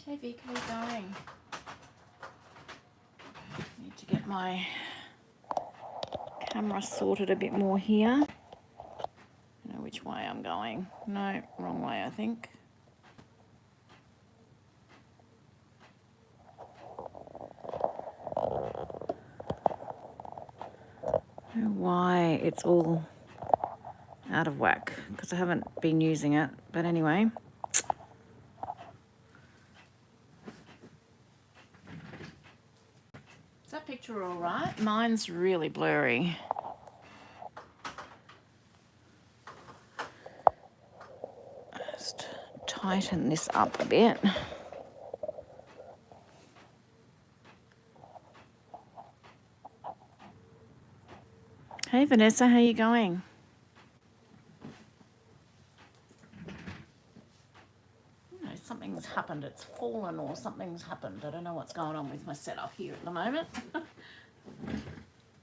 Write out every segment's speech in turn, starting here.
Hey Vic, how you going? Need to get my camera sorted a bit more here. I know which way I'm going. No, wrong way I think. I don't know why it's all out of whack because I haven't been using it. But anyway. Is that picture all right? Mine's really blurry. Just tighten this up a bit. Hey Vanessa, how you going? Something's happened, it's fallen or something's happened. I don't know what's going on with my setup here at the moment.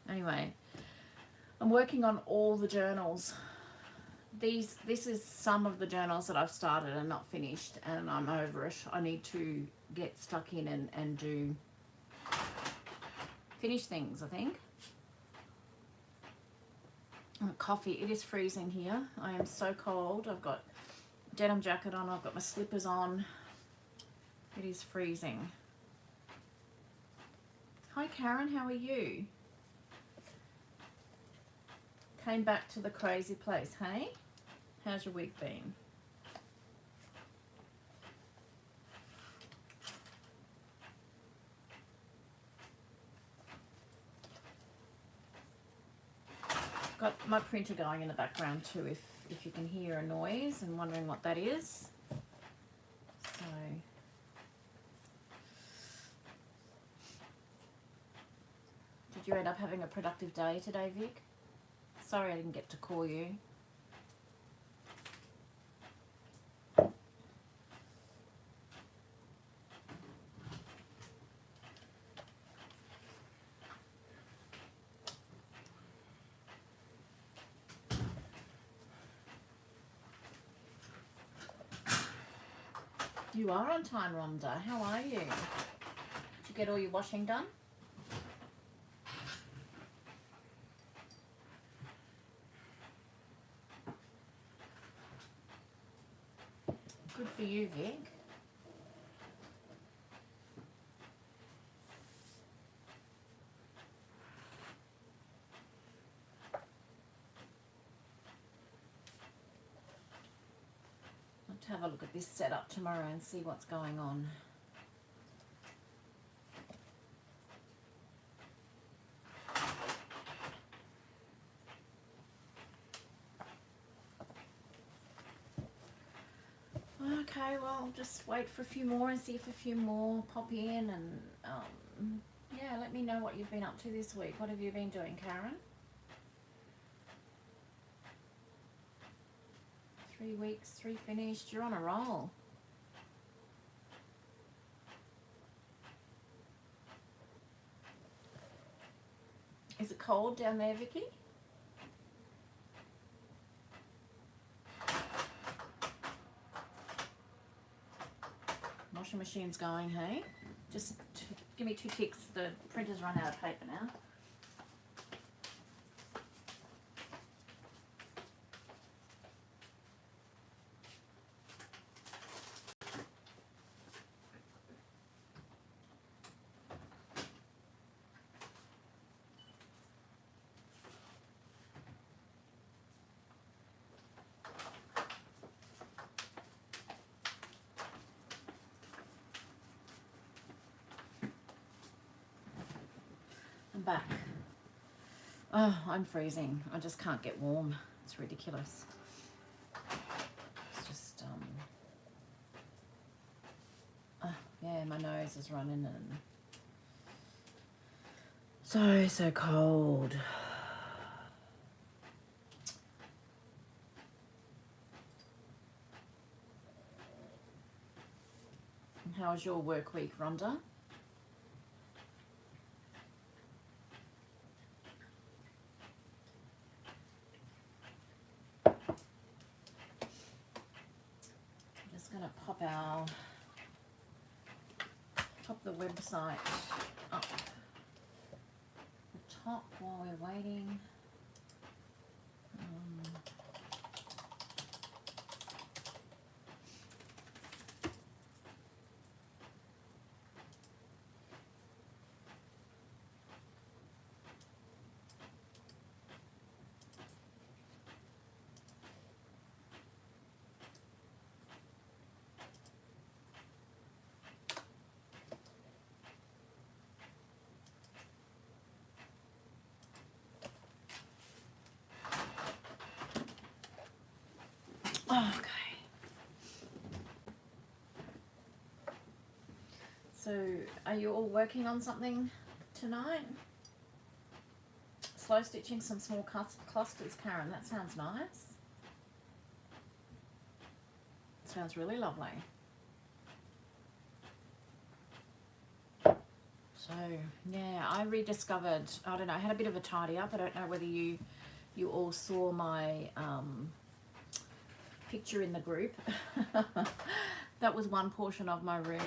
Anyway, I'm working on all the journals. This is some of the journals that I've started and not finished, and I'm over it. I need to get stuck in and do finish things, I think. Coffee, it is freezing here. I am so cold. I've got denim jacket on, I've got my slippers on. It is freezing. Hi Karen, how are you? Came back to the crazy place, hey? How's your week been? Got my printer going in the background too, if you can hear a noise and wondering what that is. So did you end up having a productive day today, Vic? Sorry I didn't get to call you. You are on time, Rhonda. How are you? Did you get all your washing done? Good for you, Vic. I'll have to have a look at this setup tomorrow and see what's going on. Okay, well, I'll just wait for a few more and see if a few more pop in and yeah, let me know what you've been up to this week. What have you been doing, Karen? 3 weeks, 3 finished. You're on a roll. Is it cold down there, Vicky? Washing machine's going, hey? Just give me 2 ticks. The printer's run out of paper now. I'm back. Oh, I'm freezing. I just can't get warm. It's ridiculous. It's just, yeah, my nose is running and so cold. How was your work week, Rhonda? I'm just going to pop our pop the website up the top while we're waiting. Okay. So, are you all working on something tonight? Slow stitching some small clusters, Karen. That sounds nice. Sounds really lovely. So, yeah, I rediscovered, I don't know, I had a bit of a tidy up. I don't know whether you all saw my picture in the group. That was one portion of my room,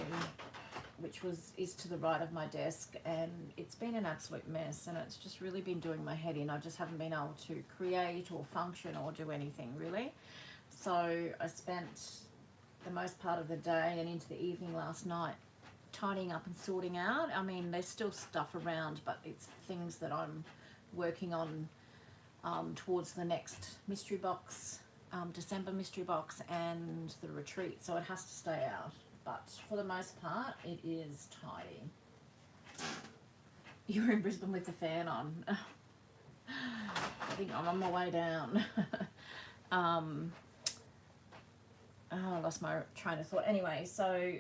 which is to the right of my desk, and it's been an absolute mess, and it's just really been doing my head in. I just haven't been able to create or function or do anything really. So I spent the most part of the day and into the evening last night tidying up and sorting out. I mean, there's still stuff around, but it's things that I'm working on towards the next mystery box, December mystery box, and the retreat, so it has to stay out. But for the most part, it is tidy. You're in Brisbane with the fan on. I think I'm on my way down. I lost my train of thought. Anyway, so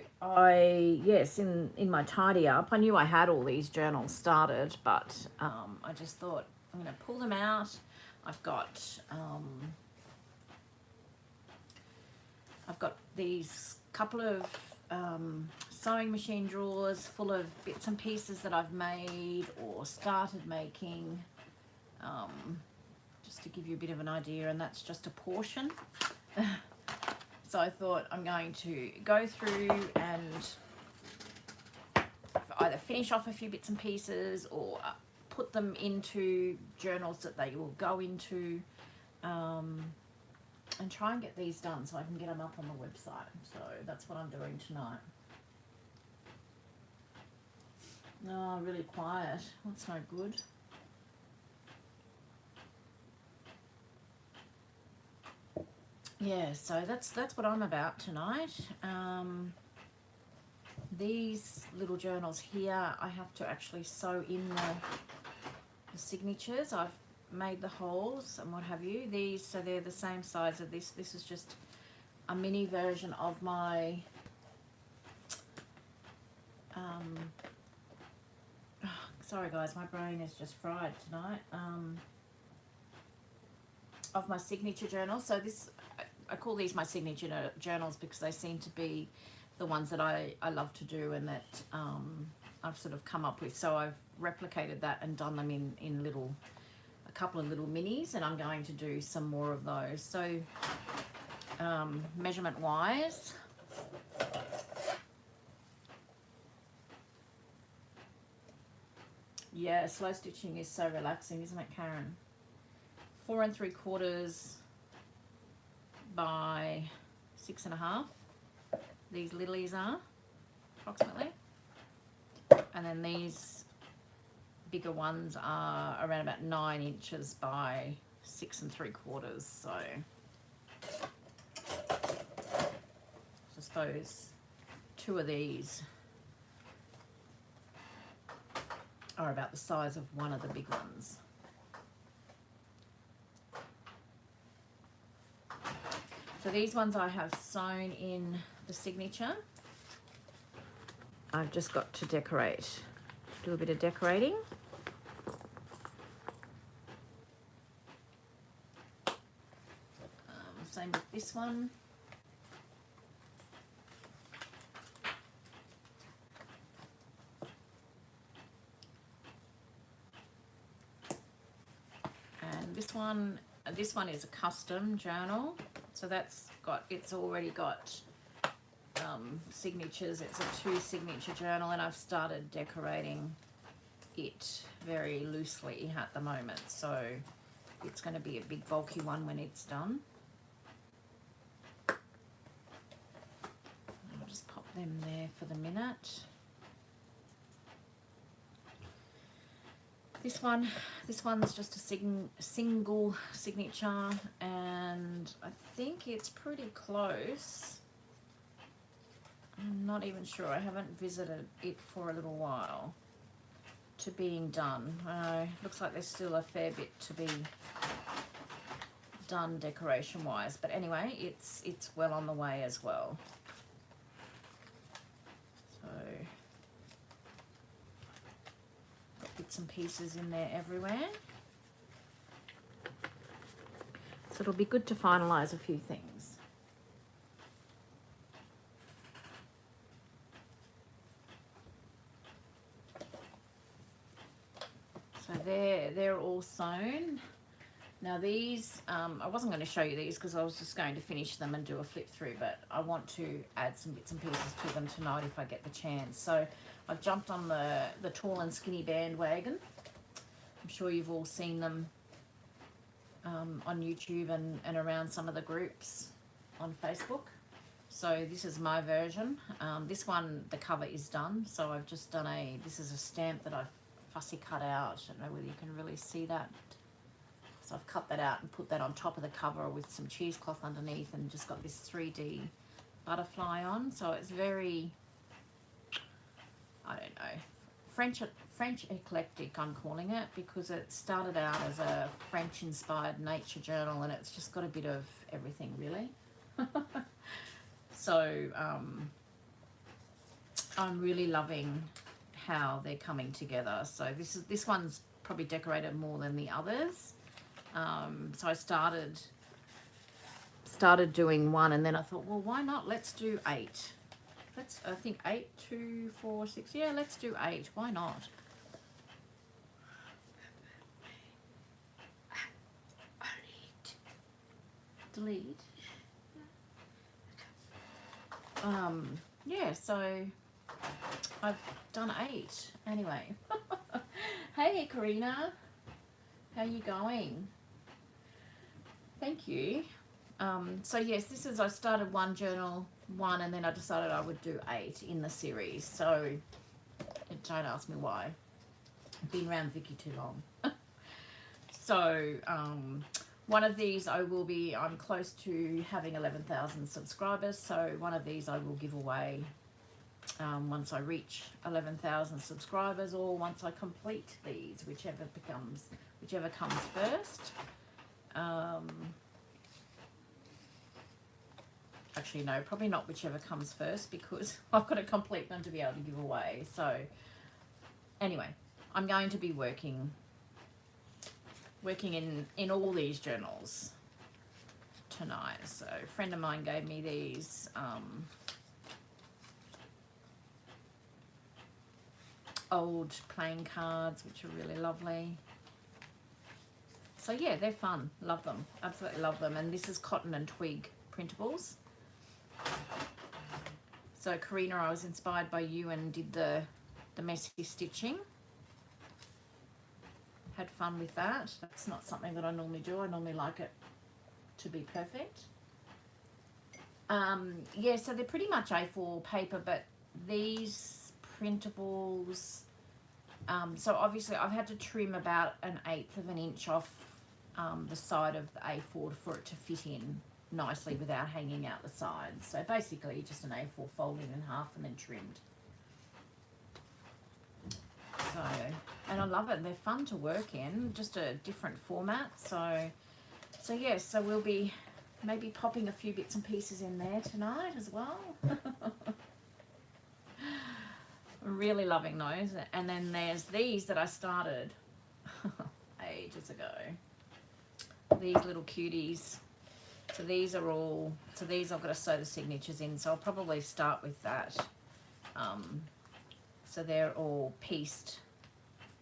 yes, in my tidy up, I knew I had all these journals started, but I just thought I'm going to pull them out. I've got these couple of sewing machine drawers full of bits and pieces that I've made or started making, just to give you a bit of an idea, and that's just a portion. So I thought I'm going to go through and either finish off a few bits and pieces or put them into journals that they will go into, and try and get these done so I can get them up on the website. So that's what I'm doing tonight. No, really quiet. That's no good. Yeah, so that's what I'm about tonight. These little journals here, I have to actually sew in the signatures. I've made the holes and what have you. These, so they're the same size of this. This is just a mini version of my sorry guys, my brain is just fried tonight. Of my signature journal. So this, I call these my signature journals because they seem to be the ones that I love to do and that I've sort of come up with. So I've replicated that and done them in a couple of little minis, and I'm going to do some more of those. So measurement wise, yeah, slow stitching is so relaxing, isn't it, Karen? 4 3/4 by 6 1/2. These lilies are approximately, and then these bigger ones are around about 9 inches by 6 3/4. So I suppose 2 of these are about the size of one of the big ones. So these ones I have sewn in the signature. I've just got to decorate, do a bit of decorating. Same with this one. And this one is a custom journal. So that's got, it's already got signatures. It's a 2 signature journal, and I've started decorating it very loosely at the moment, so it's going to be a big bulky one when it's done. I'll just pop them there for the minute. This one's just a single signature, and I think it's pretty close. I'm not even sure. I haven't visited it for a little while to being done. Looks like there's still a fair bit to be done decoration wise, but anyway, it's well on the way as well. So got bits and pieces in there everywhere, so it'll be good to finalize a few things. So they're all sewn. Now these, I wasn't going to show you these because I was just going to finish them and do a flip through, but I want to add some bits and pieces to them tonight if I get the chance. So I've jumped on the tall and skinny bandwagon. I'm sure you've all seen them on YouTube and around some of the groups on Facebook. So this is my version. This one, the cover is done. So I've just done this is a stamp that I've fussy cut out. I don't know whether you can really see that. So I've cut that out and put that on top of the cover with some cheesecloth underneath, and just got this 3D butterfly on. So it's very, I don't know, French eclectic I'm calling it, because it started out as a French inspired nature journal, and it's just got a bit of everything really. So I'm really loving how they're coming together. So this one's probably decorated more than the others. So I started doing one, and then I thought, well, why not? Let's do 8. I think 8, 2, 4, 6. Yeah, let's do 8. Why not? Delete. Yeah, so I've done 8 anyway. Hey Karina, how you going? Thank you. So yes, I started one journal, and then I decided I would do 8 in the series. So don't ask me why. I've been around Vicky too long. So one of these I'm close to having 11,000 subscribers. So one of these I will give away once I reach 11,000 subscribers, or once I complete these, whichever comes first. Actually, no, probably not whichever comes first, because I've got to complete them to be able to give away. So anyway, I'm going to be working in all these journals tonight. So a friend of mine gave me these old playing cards, which are really lovely. So yeah, they're fun. Love them. Absolutely love them. And this is cotton and twig printables. So Karina, I was inspired by you and did the messy stitching. Had fun with that. That's not something that I normally do. I normally like it to be perfect. Yeah, so they're pretty much A4 paper, but these printables, so obviously I've had to trim about 1/8 of an inch off the side of the A4 for it to fit in nicely without hanging out the sides. So basically just an A4 folded in half and then trimmed. So, and I love it. They're fun to work in, just a different format. So yes, so we'll be maybe popping a few bits and pieces in there tonight as well. Really loving those. And then there's these that I started ages ago. These little cuties. So these I've got to sew the signatures in. So I'll probably start with that. So they're all pieced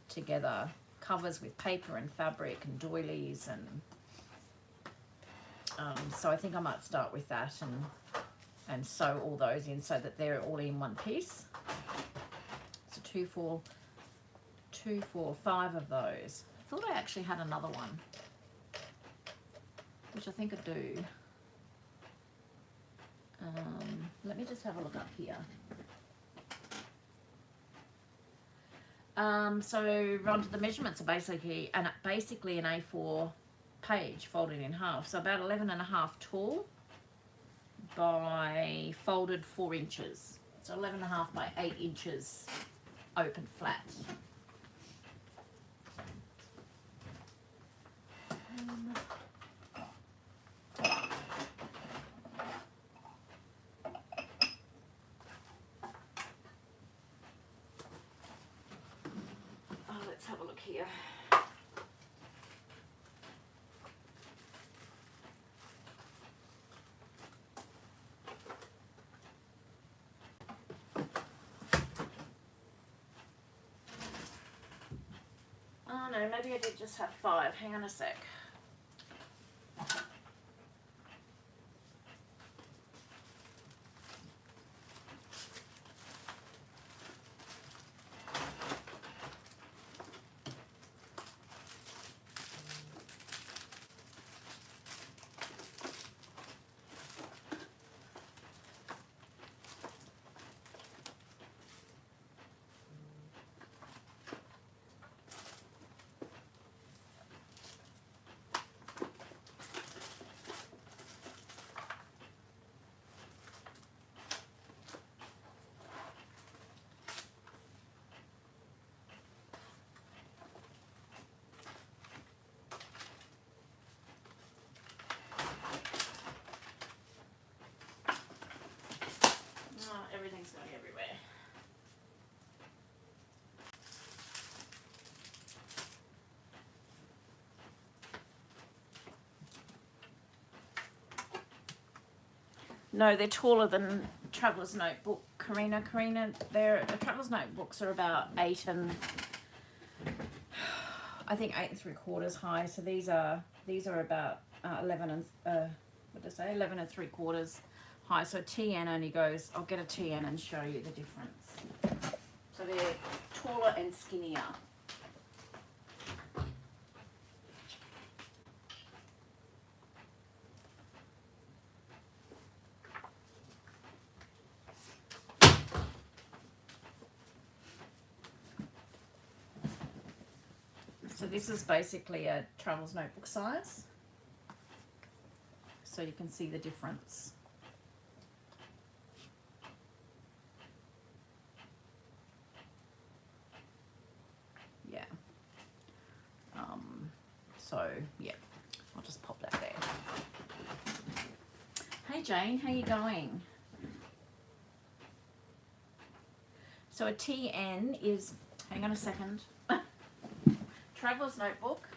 together, covers with paper and fabric and doilies, and so I think I might start with that and sew all those in so that they're all in one piece. So 2, 4, 2, 4, 5 of those. I thought I actually had another one, which I think I do. Let me just have a look up here. So Rhonda, the measurements are basically an A4 page folded in half. So about 11.5 tall by folded 4 inches. So 11.5 by 8 inches open flat. Let's have a look here. Oh no, maybe I did just have 5. Hang on a sec. Everything's going everywhere. No, they're taller than Traveler's Notebook, Karina. Their Traveler's Notebooks are about 8 and I think 8 3/4 high. So these are about 11 and what did I say? 11 3/4 high. So TN only goes. I'll get a TN and show you the difference. So they're taller and skinnier. So this is basically a Traveler's Notebook size. So you can see the difference. Yeah. So yeah, I'll just pop that there. Hey Jane, how you going? So a TN is, hang on a second. Traveler's Notebook.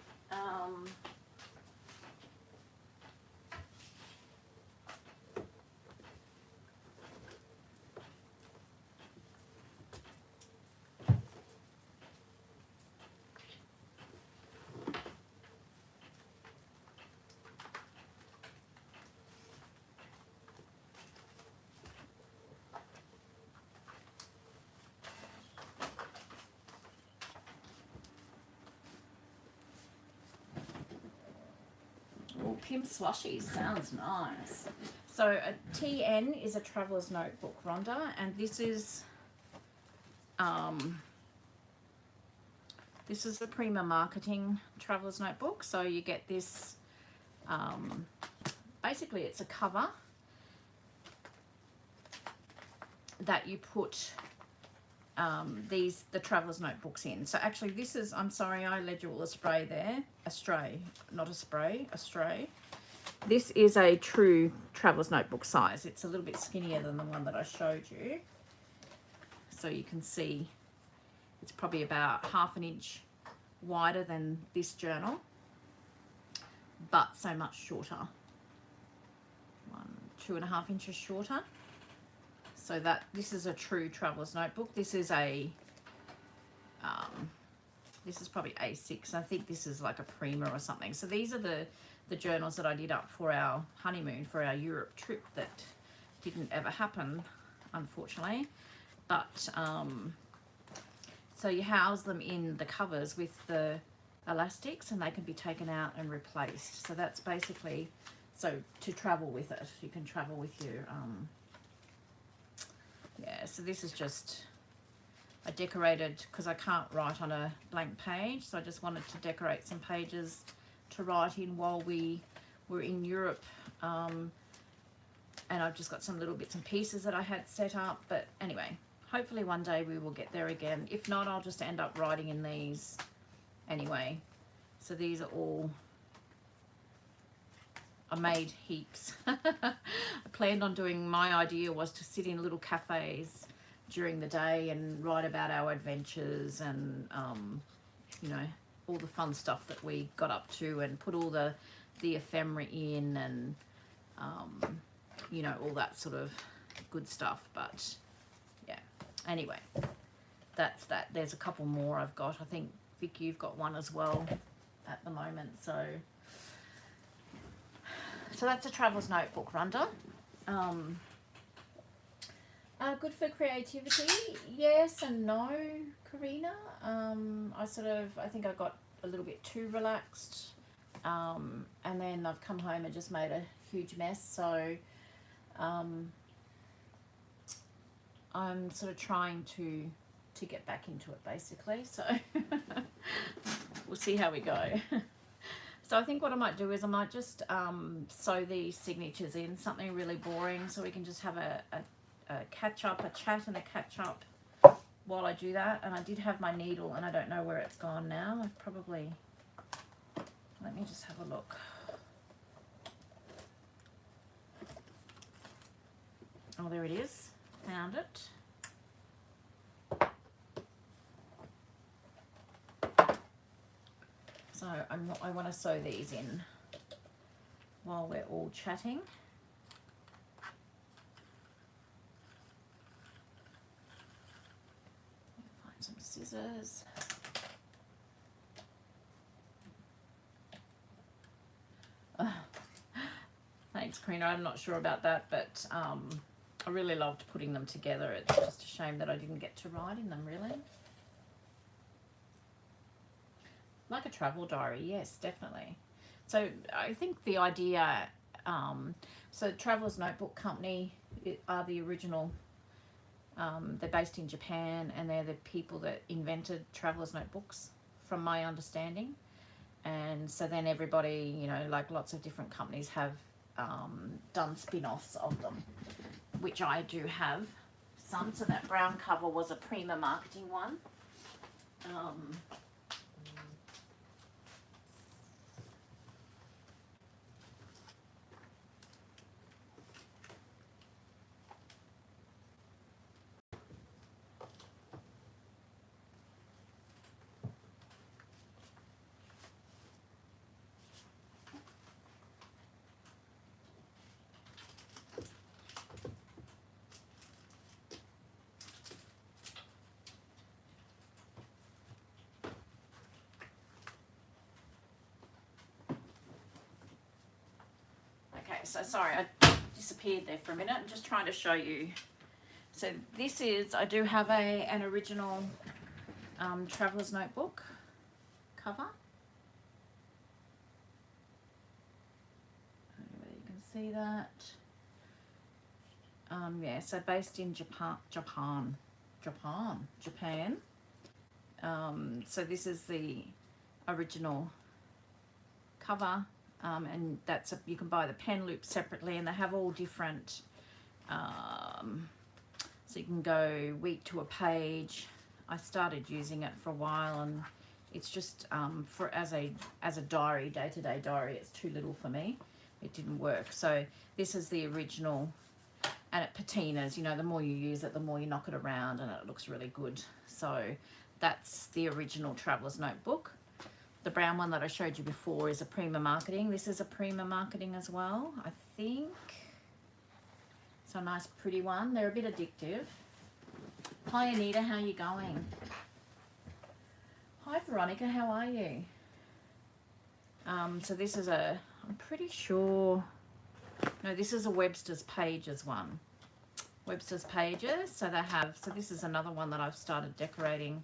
Oh, Pim Slushy sounds nice. So a TN is a Traveler's Notebook, Rhonda, and this is the Prima Marketing Traveler's Notebook. So you get this, basically it's a cover that you put the Traveler's Notebooks in. So actually this is, I'm sorry, I led you all astray there. Astray, not a spray, astray. This is a true Traveler's Notebook size. It's a little bit skinnier than the one that I showed you. So you can see it's probably about 1/2 inch wider than this journal, but so much shorter. 2.5 inches shorter. So that this is a true Traveler's Notebook. This is a this is probably A6. I think this is like a Prima or something. So these are the journals that I did up for our honeymoon, for our Europe trip that didn't ever happen, unfortunately. But so you house them in the covers with the elastics, and they can be taken out and replaced. So that's basically, so to travel with it, you can travel with your yeah. So this is just, I decorated because I can't write on a blank page, so I just wanted to decorate some pages to write in while we were in Europe. And I've just got some little bits and pieces that I had set up. But anyway, hopefully one day we will get there again. If not, I'll just end up writing in these anyway. So these are all, I made heaps. I planned on doing, my idea was to sit in little cafes during the day and write about our adventures and you know, all the fun stuff that we got up to, and put all the ephemera in, and you know, all that sort of good stuff. But yeah, anyway, that's that. There's a couple more I've got. I think Vic, you've got one as well at the moment. So that's a traveler's notebook, Rhonda. Good for creativity, yes and no, Karina. I think I got a little bit too relaxed, and then I've come home and just made a huge mess. So I'm sort of trying to get back into it, basically. So we'll see how we go. So I think what I might do is I might just sew these signatures in, something really boring, so we can just have a catch up, a chat and a catch up while I do that. And I did have my needle, and I don't know where it's gone now. I've probably, let me just have a look. Oh, there it is. Found it. So I want to sew these in while we're all chatting. Find some scissors. Thanks, Karina. I'm not sure about that, but I really loved putting them together. It's just a shame that I didn't get to write in them, really. Like a travel diary, yes, definitely. So I think the idea, so Traveller's Notebook Company are the original, they're based in Japan, and they're the people that invented Traveller's Notebooks, from my understanding. And so then everybody, you know, like lots of different companies have done spin-offs of them, which I do have some. So that brown cover was a Prima Marketing one. So sorry, I disappeared there for a minute. I'm just trying to show you. So this is, I do have an original Traveller's Notebook cover. You can see that. Yeah, so based in Japan. So this is the original cover. And that's you can buy the pen loop separately, and they have all different, so you can go week to a page. I started using it for a while, and it's just for as a diary, day-to-day diary, it's too little for me. It didn't work. So this is the original, and it patinas, you know, the more you use it, the more you knock it around, and it looks really good. So that's the original Traveller's Notebook. The brown one that I showed you before is a Prima Marketing. This is a Prima Marketing as well, I think. It's a nice pretty one. They're a bit addictive. Hi Anita, how are you going? Hi Veronica, how are you? So this is I'm pretty sure, no, this is a Webster's Pages one. Webster's Pages. So they have, so this is another one that I've started decorating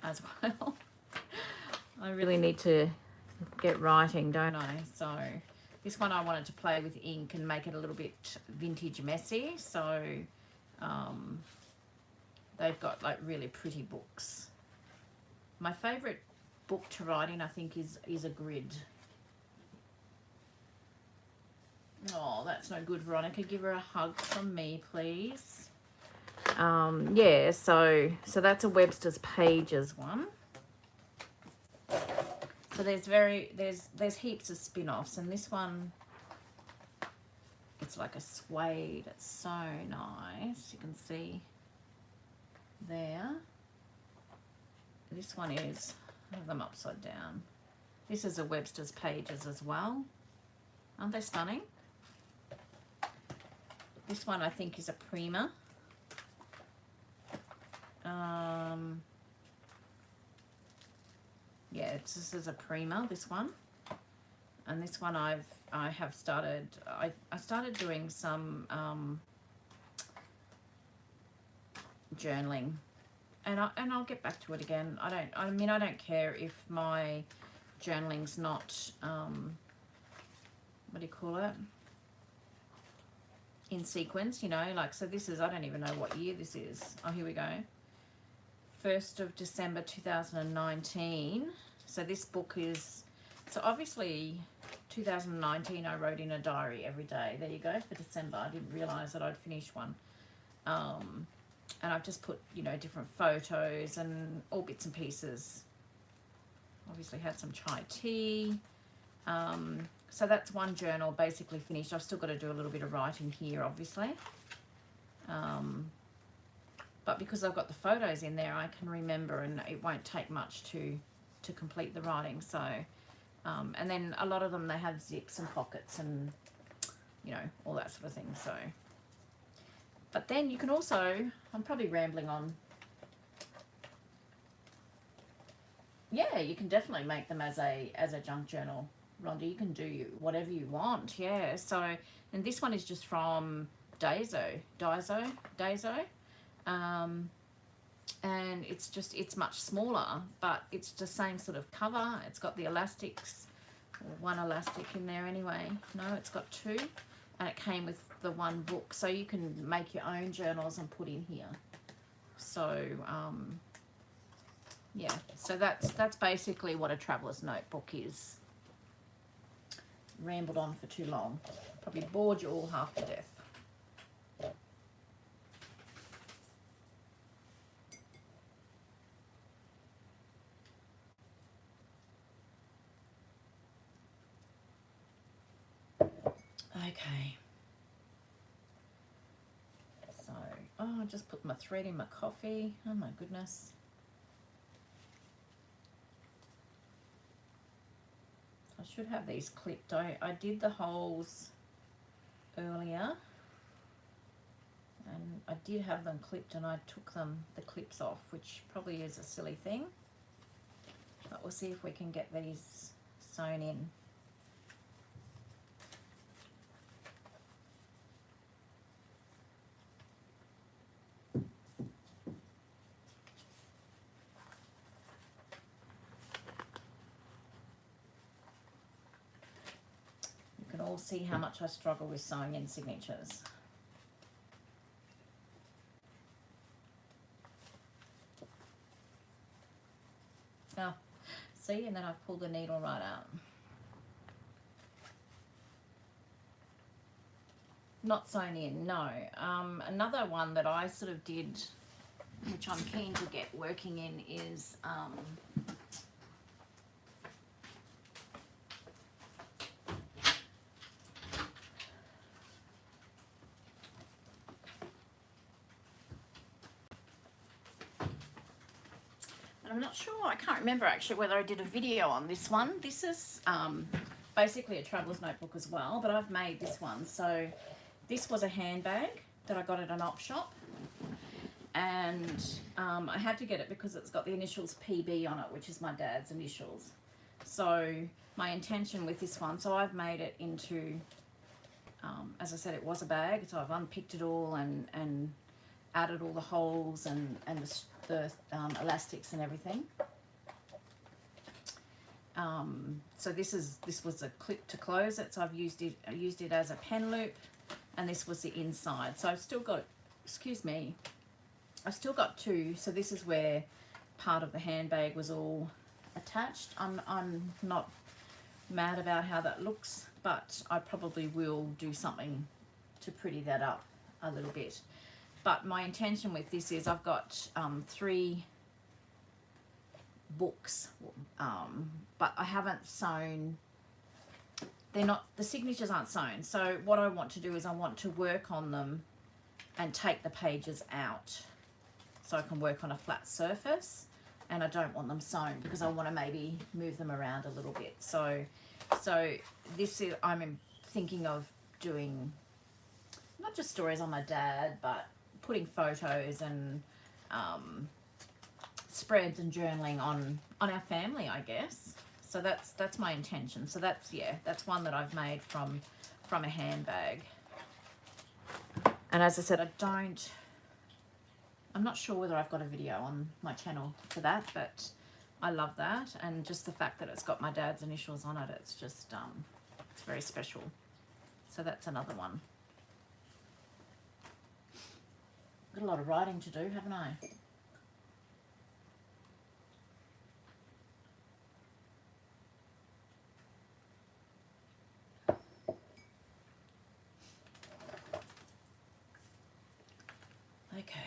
as well. I really need to get writing, don't I? So this one I wanted to play with ink and make it a little bit vintage messy. So they've got like really pretty books. My favourite book to write in, I think, is a grid. Oh, that's no good, Veronica. Give her a hug from me, please. Yeah, so that's a Webster's Pages one. So there's heaps of spin-offs, and this one, it's like a suede. It's so nice. You can see there. This one is, I have them upside down. This is a Webster's Pages as well. Aren't they stunning? This one I think is a Prima. Yeah, this is a Prima, this one. And this one I have started, I started doing some journaling, and I'll get back to it again. I don't care if my journaling's not what do you call it, in sequence, you know, like, so this is, I don't even know what year this is. Oh, here we go. 1st of December 2019. So this book is, so obviously 2019 I wrote in a diary every day. There you go, for December. I didn't realise that I'd finished one. And I've just put, you know, different photos and all bits and pieces. Obviously had some chai tea. So that's one journal basically finished. I've still got to do a little bit of writing here, obviously. But because I've got the photos in there, I can remember, and it won't take much to complete the writing. So, and then a lot of them, they have zips and pockets and, you know, all that sort of thing. So, but then you can also, I'm probably rambling on. Yeah, you can definitely make them as a junk journal, Rhonda. You can do whatever you want. Yeah. So, and this one is just from Daiso. And it's much smaller, but it's the same sort of cover. It's got the elastics, or one elastic in there anyway. No, it's got two, and it came with the one book, so you can make your own journals and put in here. So yeah, so that's basically what a traveler's notebook is. Rambled on for too long, probably bored you all half to death. Okay. So, oh, I just put my thread in my coffee. Oh my goodness. I should have these clipped. I did the holes earlier, and I did have them clipped, and I took the clips off, which probably is a silly thing. But we'll see if we can get these sewn in. You can all see how much I struggle with sewing in signatures. Oh, see, and then I've pulled the needle right out. Not sewn in, no. Another one that I sort of did, which I'm keen to get working in, is I'm not sure, I can't remember actually whether I did a video on this one. This is basically a traveler's notebook as well, but I've made this one. So this was a handbag that I got at an op shop, and I had to get it because it's got the initials PB on it, which is my dad's initials. So my intention with this one, so I've made it into As I said, it was a bag, so I've unpicked it all and added all the holes and the elastics and everything. So this was a clip to close it, so I used it as a pen loop, and this was the inside. So I've still got, excuse me, I've still got two. So this is where part of the handbag was all attached. I'm not mad about how that looks, but I probably will do something to pretty that up a little bit. But my intention with this is I've got 3 books, but I haven't sewn. They're not, the signatures aren't sewn. So what I want to do is I want to work on them and take the pages out so I can work on a flat surface, and I don't want them sewn because I want to maybe move them around a little bit. So this is, I'm thinking of doing not just stories on my dad, but putting photos and spreads and journaling on our family, I guess. So that's my intention. So that's one that I've made from a handbag. And as I said, I'm not sure whether I've got a video on my channel for that, but I love that. And just the fact that it's got my dad's initials on it, it's just, it's very special. So that's another one. Got a lot of writing to do, haven't I? Okay.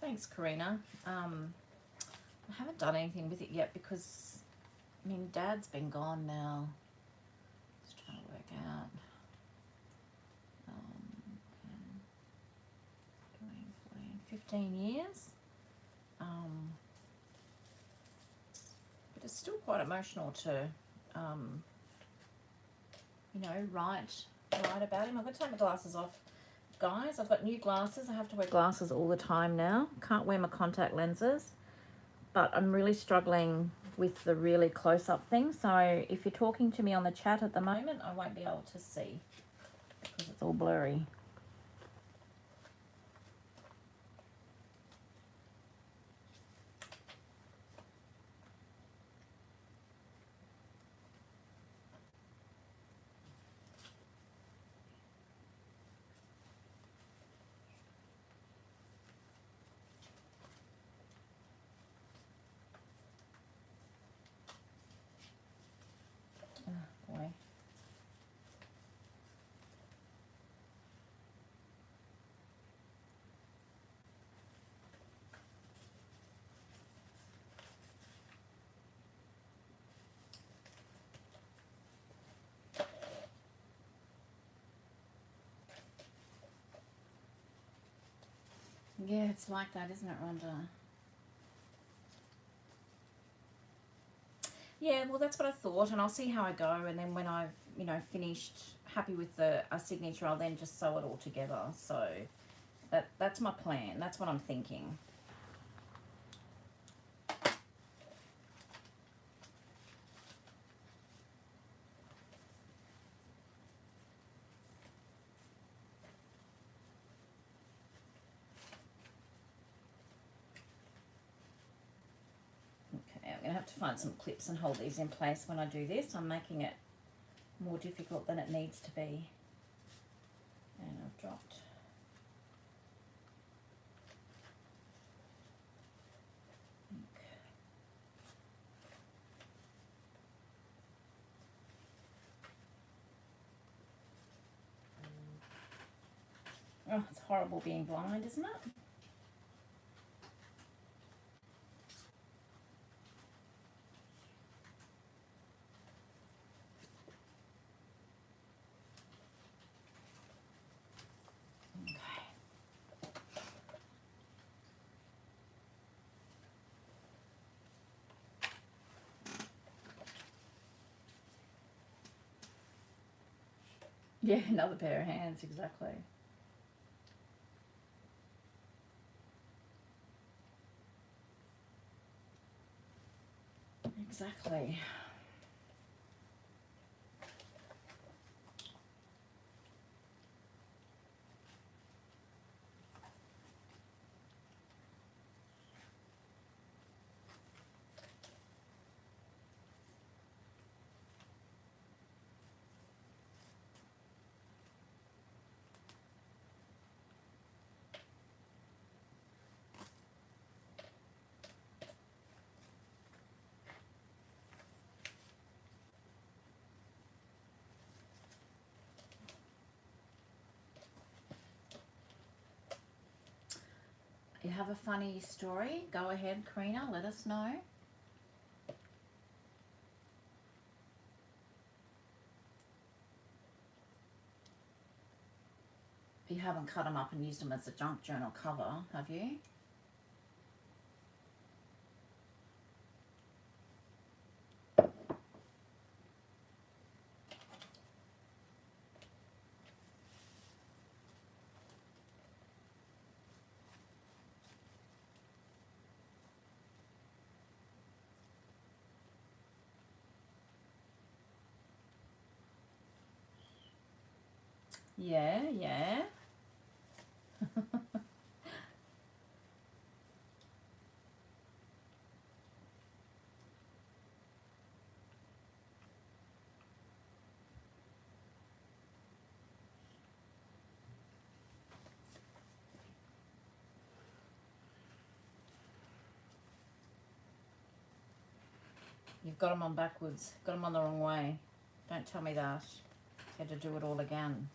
Thanks, Karina. I haven't done anything with it yet because, I mean, Dad's been gone now. Just trying to work out. 15 years. But it's still quite emotional to, you know, write about him. I've got to take my glasses off, guys. I've got new glasses. I have to wear glasses all the time now. Can't wear my contact lenses, but I'm really struggling with the really close-up thing. So if you're talking to me on the chat at the moment, I won't be able to see because it's all blurry. Oh, boy. Yeah, it's like that, isn't it, Rhonda? Yeah, well, that's what I thought, and I'll see how I go, and then when I've, you know, finished, happy with a signature, I'll then just sew it all together. So that's my plan. That's what I'm thinking. Okay, I'm going to have to find some clips and hold these in place when I do this. I'm making it more difficult than it needs to be. And I've dropped. Oh, it's horrible being blind, isn't it? Yeah, another pair of hands, exactly. Okay. Exactly. You have a funny story? Go ahead, Karina, let us know. You haven't cut them up and used them as a junk journal cover, have you? Yeah, yeah. You've got them on backwards. Got them on the wrong way. Don't tell me that. You had to do it all again.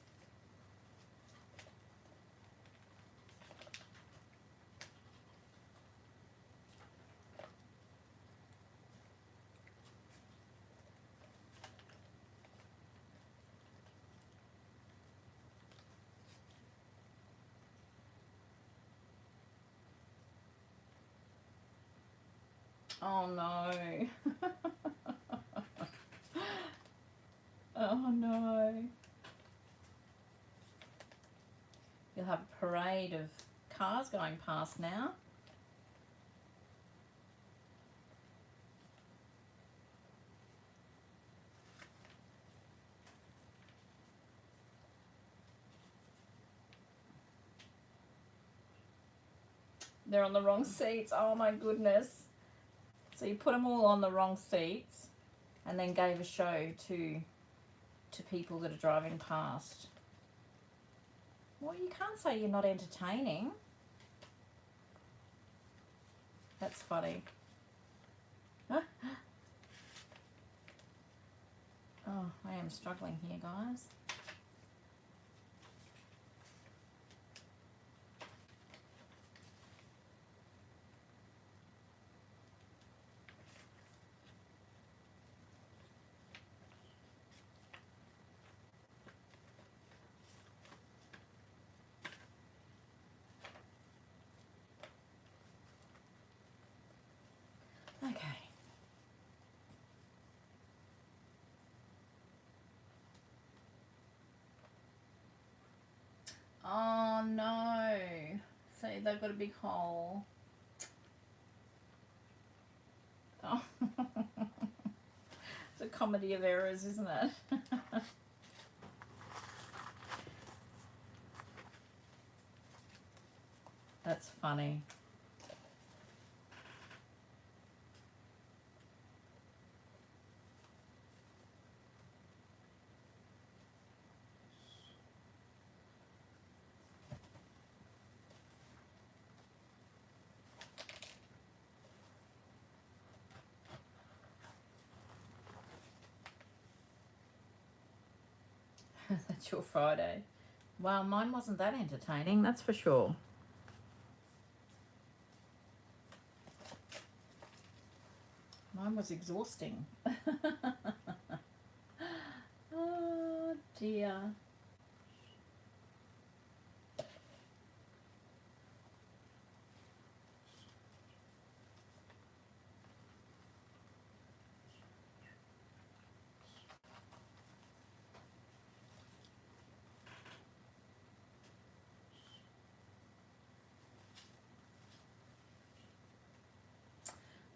Oh no. Oh no. You'll have a parade of cars going past now. They're on the wrong seats. Oh my goodness. So you put them all on the wrong seats and then gave a show to people that are driving past. Well, you can't say you're not entertaining. That's funny. Oh, I am struggling here, guys. Okay. Oh no. See, they've got a big hole. Oh. It's a comedy of errors, isn't it? That's funny. That's your Friday. Well, mine wasn't that entertaining, that's for sure. Mine was exhausting. Oh dear.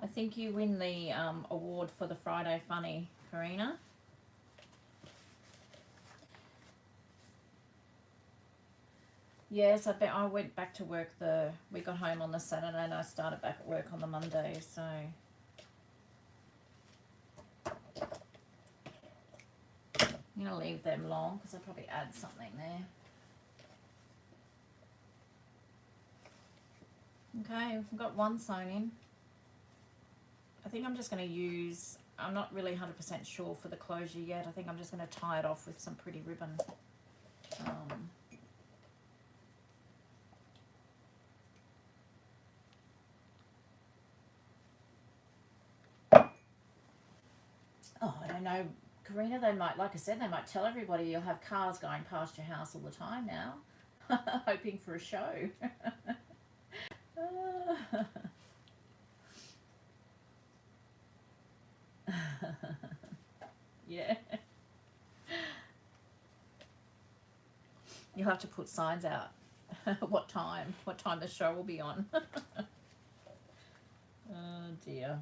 I think you win the award for the Friday Funny, Karina. Yes, I went back to work we got home on the Saturday and I started back at work on the Monday, so. I'm going to leave them long because I'll probably add something there. Okay, we've got one sewn in. I think I'm just going to use, I'm not really 100% sure for the closure yet. I think I'm just going to tie it off with some pretty ribbon. Oh, I don't know, Karina, they might, like I said, they might tell everybody you'll have cars going past your house all the time now, hoping for a show. Yeah. You'll have to put signs out what time the show will be on. Oh dear.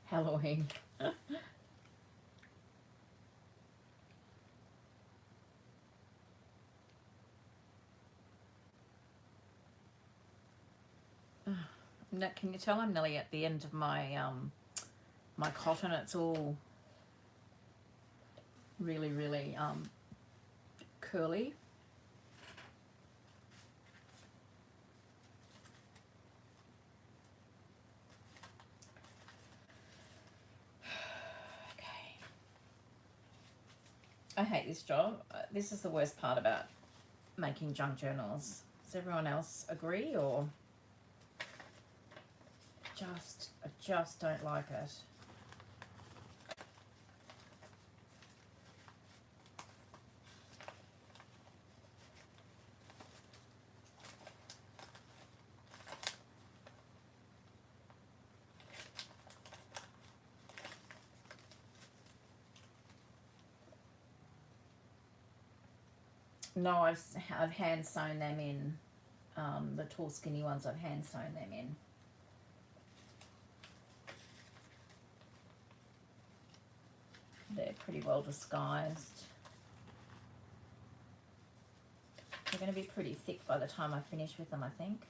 Halloween. Can you tell I'm nearly at the end of my my cotton? It's all really, really curly. Okay. I hate this job. This is the worst part about making junk journals. Does everyone else agree, or I just don't like it? No, I've hand sewn them in. The tall skinny ones, I've hand sewn them in. They're pretty well disguised. They're going to be pretty thick by the time I finish with them, I think.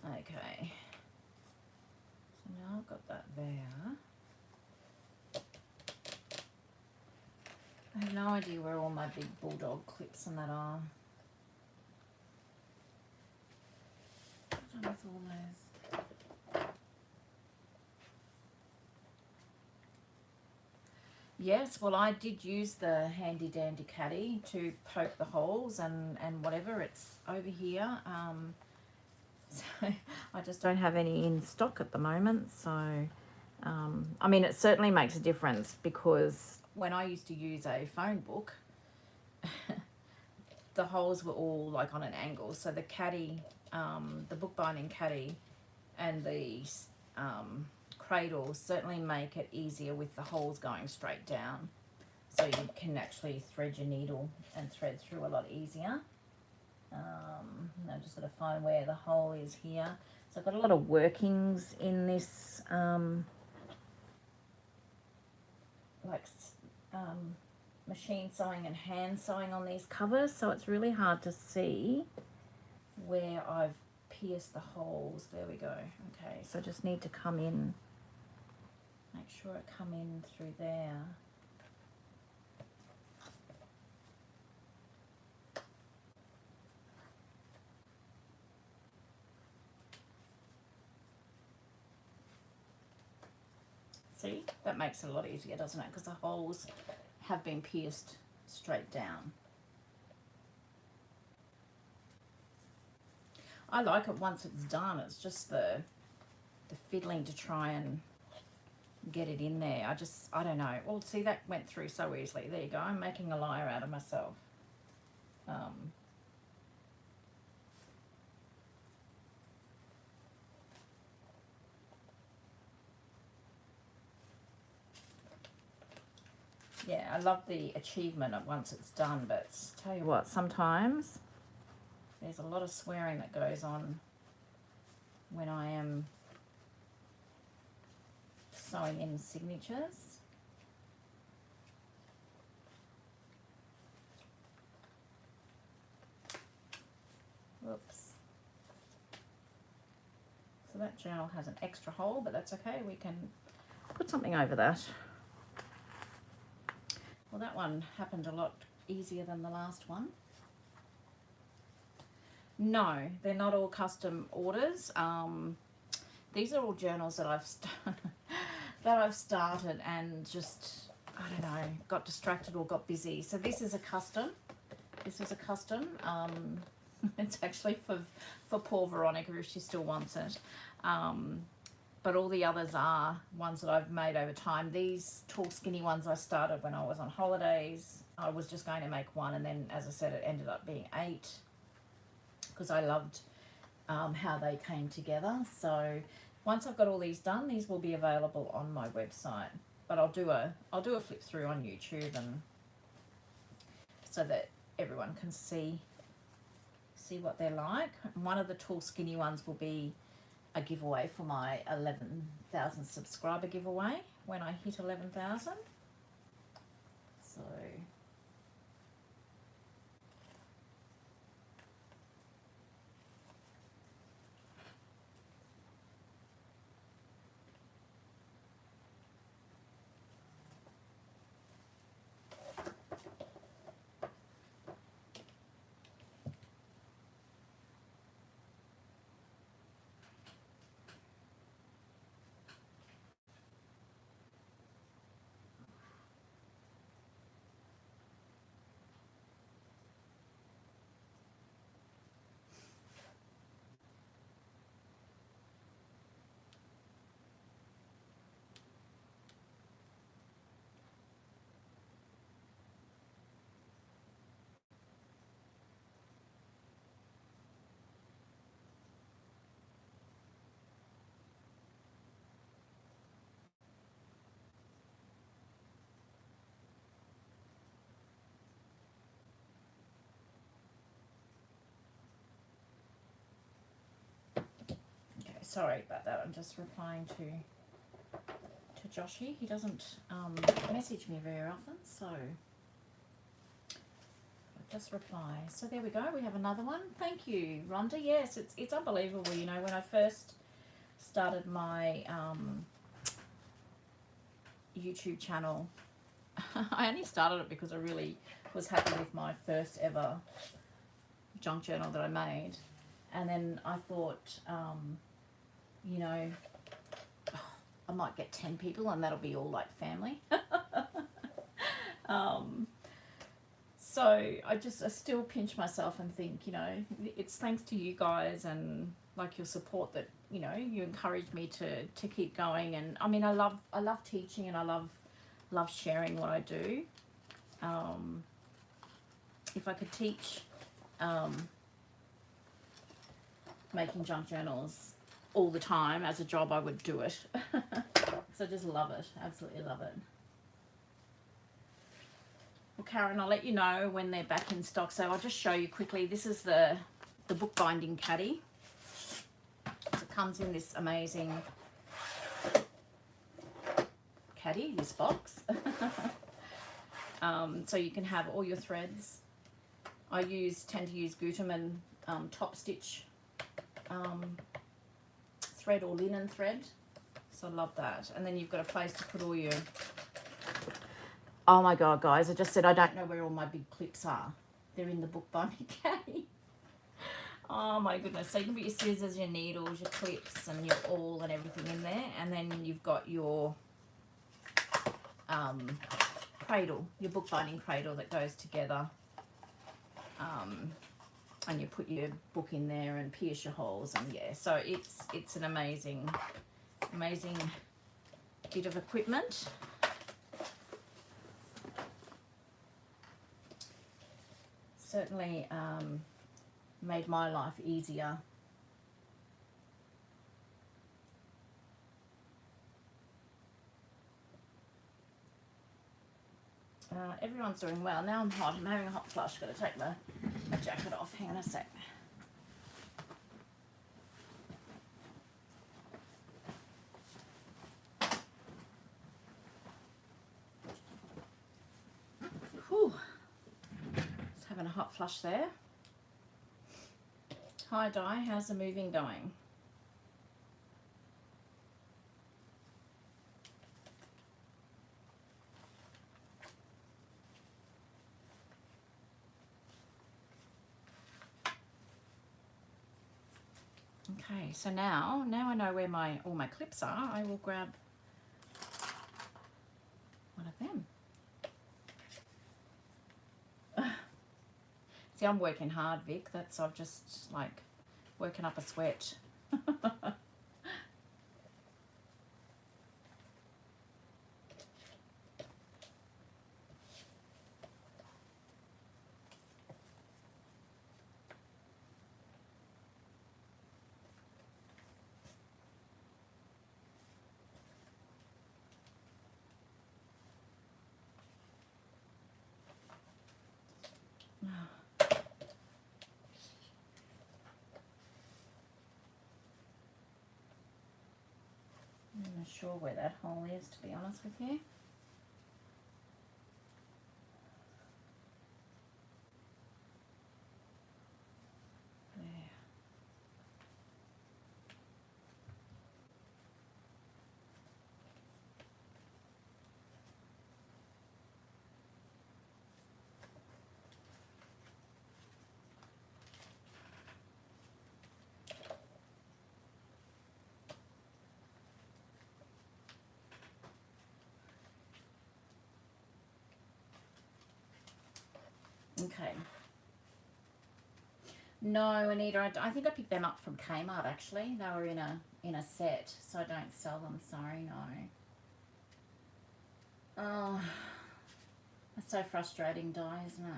Okay. So now I've got that there. I have no idea where all my big bulldog clips and that are. What's done with all those? Yes, well, I did use the handy dandy caddy to poke the holes and whatever. It's over here. So I just don't have any in stock at the moment. So, I mean, it certainly makes a difference because when I used to use a phone book, the holes were all like on an angle. So the caddy, the bookbinding caddy and the cradle certainly make it easier with the holes going straight down. So you can actually thread your needle and thread through a lot easier. I just got to find where the hole is here. So I've got a lot of workings in this machine sewing and hand sewing on these covers, so it's really hard to see where I've pierced the holes. There we go. Okay, so I just need to come in, make sure I come in through there. See, that makes it a lot easier, doesn't it? Because the holes have been pierced straight down. I like it once it's done. It's just the fiddling to try and get it in there. I don't know. Well, see, that went through so easily. There you go. I'm making a liar out of myself. Yeah, I love the achievement of once it's done, but tell you what, sometimes there's a lot of swearing that goes on when I am sewing in signatures. Whoops. So that journal has an extra hole, but that's okay. We can put something over that. Well, that one happened a lot easier than the last one. No, they're not all custom orders. These are all journals that I've started and just, I don't know, got distracted or got busy. So this is a custom. This is a custom. It's actually for poor Veronica if she still wants it. But all the others are ones that I've made over time. These tall skinny ones I started when I was on holidays. I was just going to make one, and then, as I said, it ended up being 8 because I loved how they came together. So once I've got all these done, these will be available on my website. But I'll do a flip through on YouTube, and so that everyone can see what they're like. One of the tall skinny ones will be a giveaway for my 11,000 subscriber giveaway when I hit 11,000. So sorry about that. I'm just replying to Joshy. He doesn't message me very often, so I'll just reply. So there we go. We have another one. Thank you, Rhonda. Yes, it's unbelievable. You know, when I first started my YouTube channel, I only started it because I really was happy with my first ever junk journal that I made, and then I thought, you know, I might get 10 people and that'll be all like family. So I still pinch myself and think, you know, it's thanks to you guys and like your support that, you know, you encourage me to keep going. And I mean, I love teaching, and I love sharing what I do. If I could teach making junk journals all the time as a job, I would do it. So I just love it, absolutely love it. Well, Karen, I'll let you know when they're back in stock. So I'll just show you quickly. This is the bookbinding caddy. So it comes in this amazing caddy, this box. So you can have all your threads. I tend to use Gutermann top stitch thread or linen thread. So I love that. And then you've got a place to put all your... Oh my God, guys, I just said I don't know where all my big clips are. They're in the bookbinding caddy. Oh my goodness. So you can put your scissors, your needles, your clips, and your awl and everything in there. And then you've got your cradle, your bookbinding cradle that goes together. And you put your book in there and pierce your holes, and yeah, so it's an amazing bit of equipment. Certainly made my life easier. Everyone's doing well. Now I'm hot. I'm having a hot flush. Got to take my jacket off. Hang on a sec. Whew. Just having a hot flush there. Hi Di, how's the moving going? Okay, so now I know where all my clips are. I will grab one of them. See, I'm working hard, Vic. I'm just like working up a sweat. I'm not sure where that hole is, to be honest with you. There. Okay. No, Anita, I think I picked them up from Kmart actually. They were in a set, so I don't sell them. Sorry, no. Oh, that's so frustrating, Di, isn't it?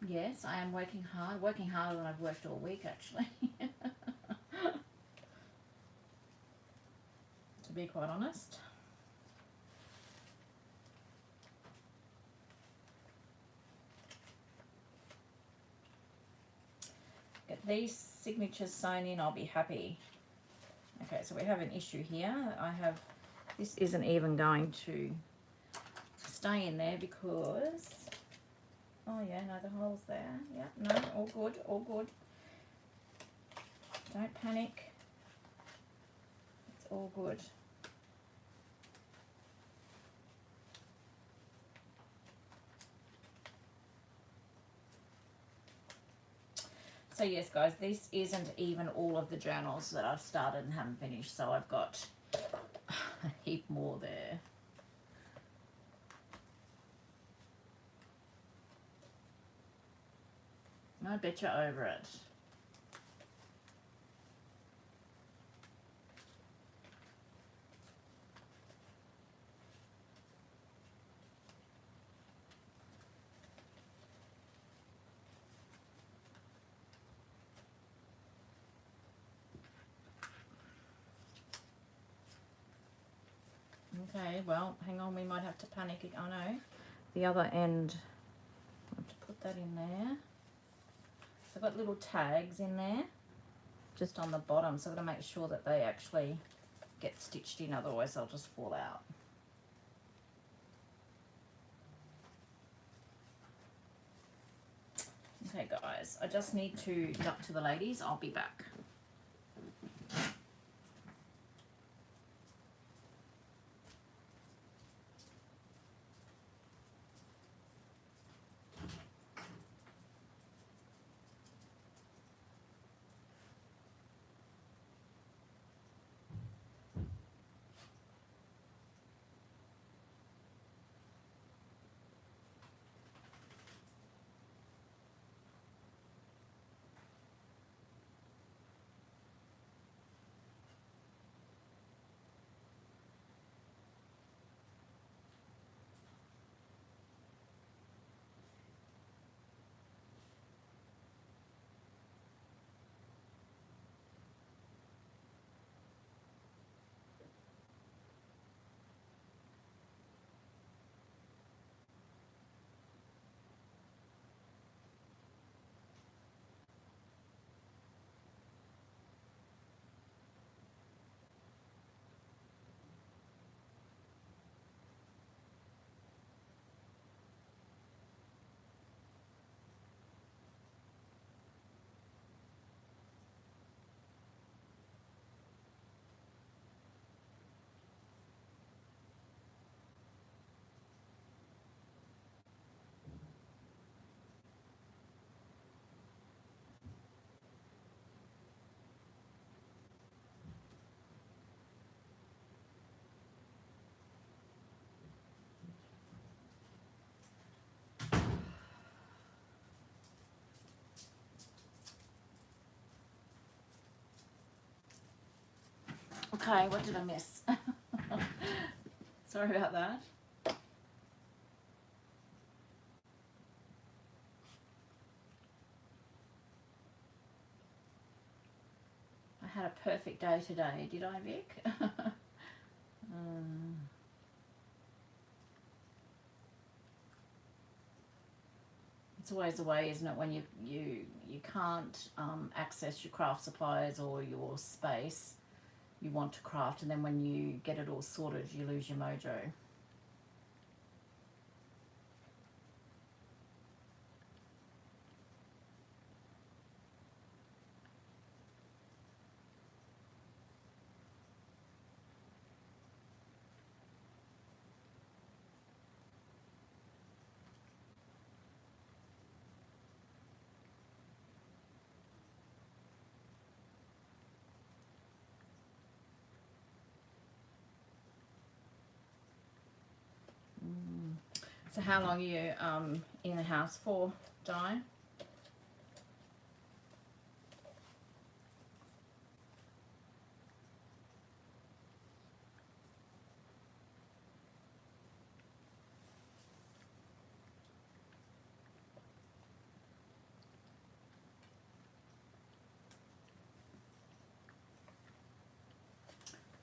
Yes, I am working hard. Working harder than I've worked all week, actually. To be quite honest. Get these signatures sewn in, I'll be happy. Okay, so we have an issue here. This isn't even going to stay in there because, oh yeah, no, the hole's there. Yeah, no, all good, all good. Don't panic. It's all good. So yes, guys, this isn't even all of the journals that I've started and haven't finished. So I've got a heap more there. I bet you're over it. Okay, well, hang on, we might have to panic. I know. The other end, I have to put that in there. So I've got little tags in there, just on the bottom, so I've got to make sure that they actually get stitched in, otherwise they'll just fall out. Okay, guys, I just need to duck to the ladies. I'll be back. Okay, what did I miss? Sorry about that. I had a perfect day today, did I, Vic? It's always the way, isn't it, when you can't access your craft supplies or your space. You want to craft, and then when you get it all sorted, you lose your mojo. So how long are you in the house for, Di?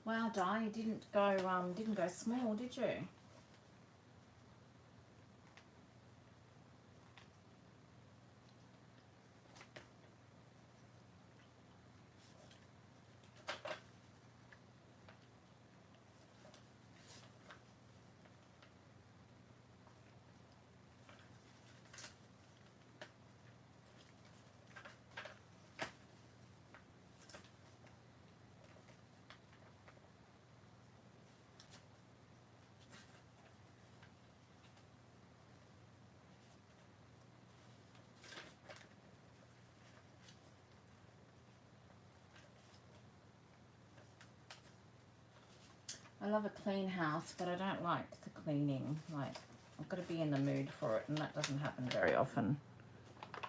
Wow, Di, you didn't go small, did you? I love a clean house, but I don't like the cleaning. Like, I've got to be in the mood for it, and that doesn't happen very often.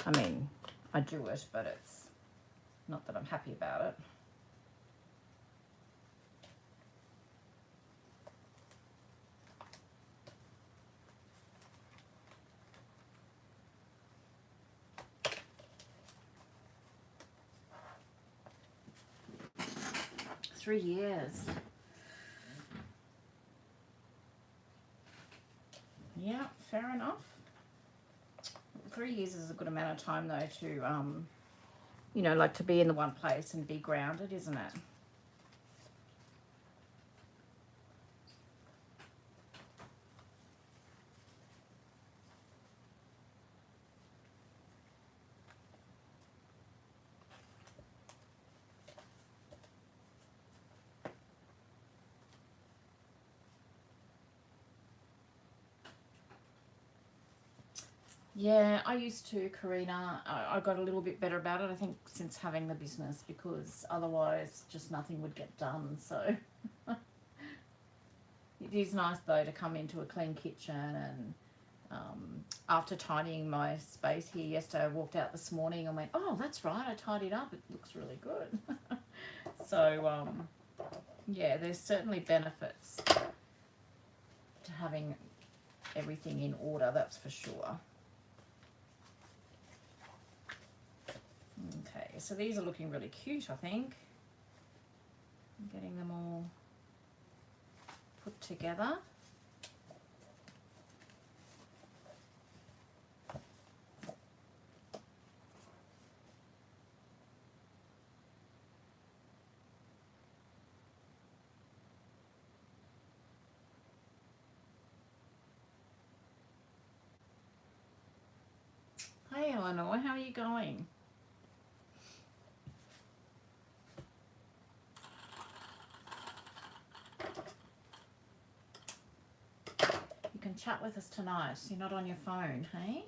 I mean, I do it, but it's not that I'm happy about it. Three years. Yeah, fair enough. 3 years is a good amount of time, though, to, you know, like to be in the one place and be grounded, isn't it? Yeah, I used to, Karina. I got a little bit better about it, I think, since having the business, because otherwise just nothing would get done. So it is nice, though, to come into a clean kitchen. And after tidying my space here yesterday, I walked out this morning and went, oh, that's right, I tidied up. It looks really good. So, yeah, there's certainly benefits to having everything in order, that's for sure. Okay, so these are looking really cute, I think. I'm getting them all put together. Hey Eleanor, how are you going? You can chat with us tonight. You're not on your phone, hey?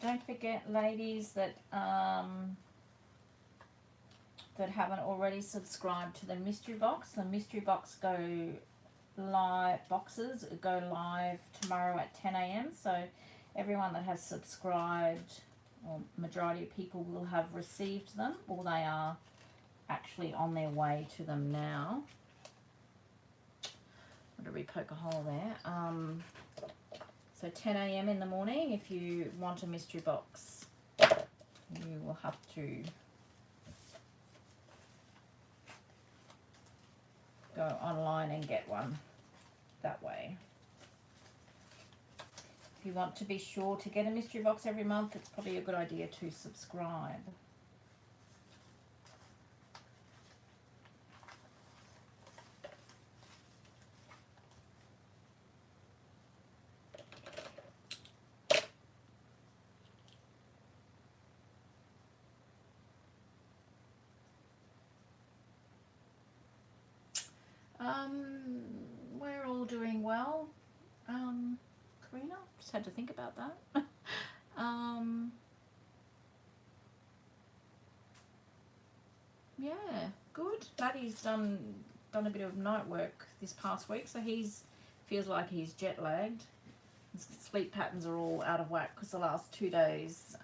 Don't forget, ladies, that that haven't already subscribed to the mystery box. The mystery box boxes go live tomorrow at 10 a.m. So everyone that has subscribed, or majority of people, will have received them, or they are actually on their way to them now. I'm going to re-poke a hole there. So 10 a.m. in the morning, if you want a mystery box, you will have to go online and get one that way. If you want to be sure to get a mystery box every month, it's probably a good idea to subscribe. We're all doing well. Karina, just had to think about that. Yeah, good. Maddie's done a bit of night work this past week, so feels like he's jet lagged. His sleep patterns are all out of whack because the last 2 days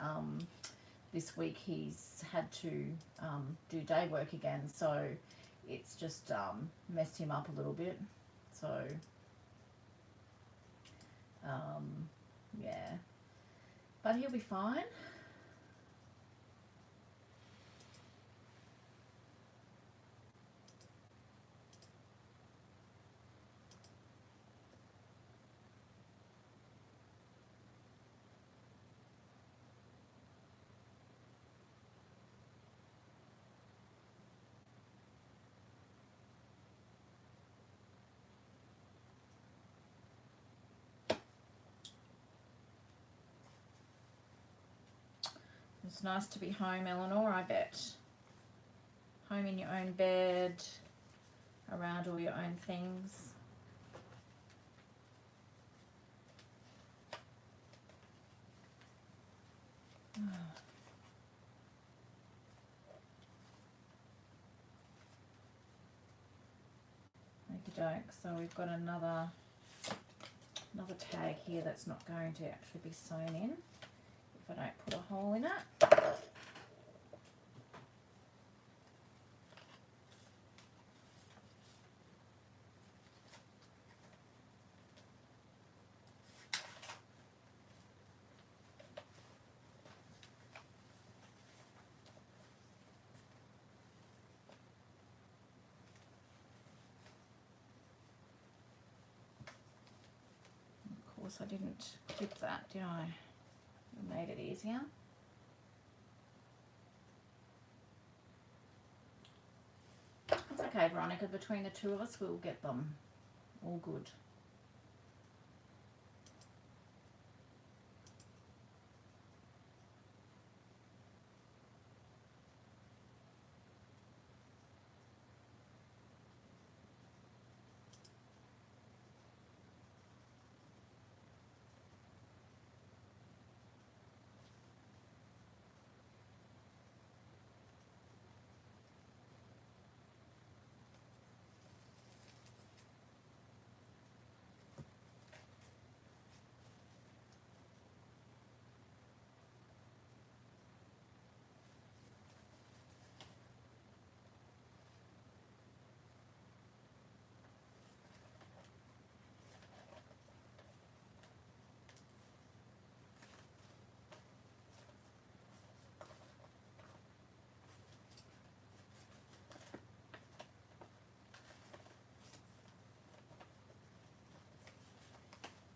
this week he's had to do day work again, so it's just messed him up a little bit. So yeah, but he'll be fine. It's nice to be home, Eleanor, I bet. Home in your own bed, around all your own things. Okey-doke, so we've got another tag here that's not going to actually be sewn in if I don't put a hole in it. Of course I didn't clip that, did I? I made it easier. It's okay, Veronica, between the two of us we'll get them all good.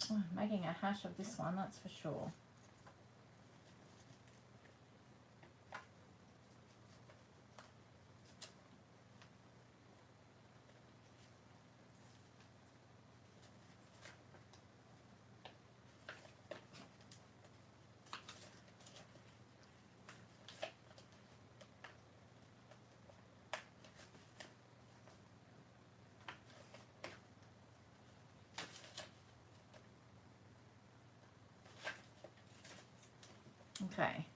Oh, making a hash of this one, that's for sure. Okay.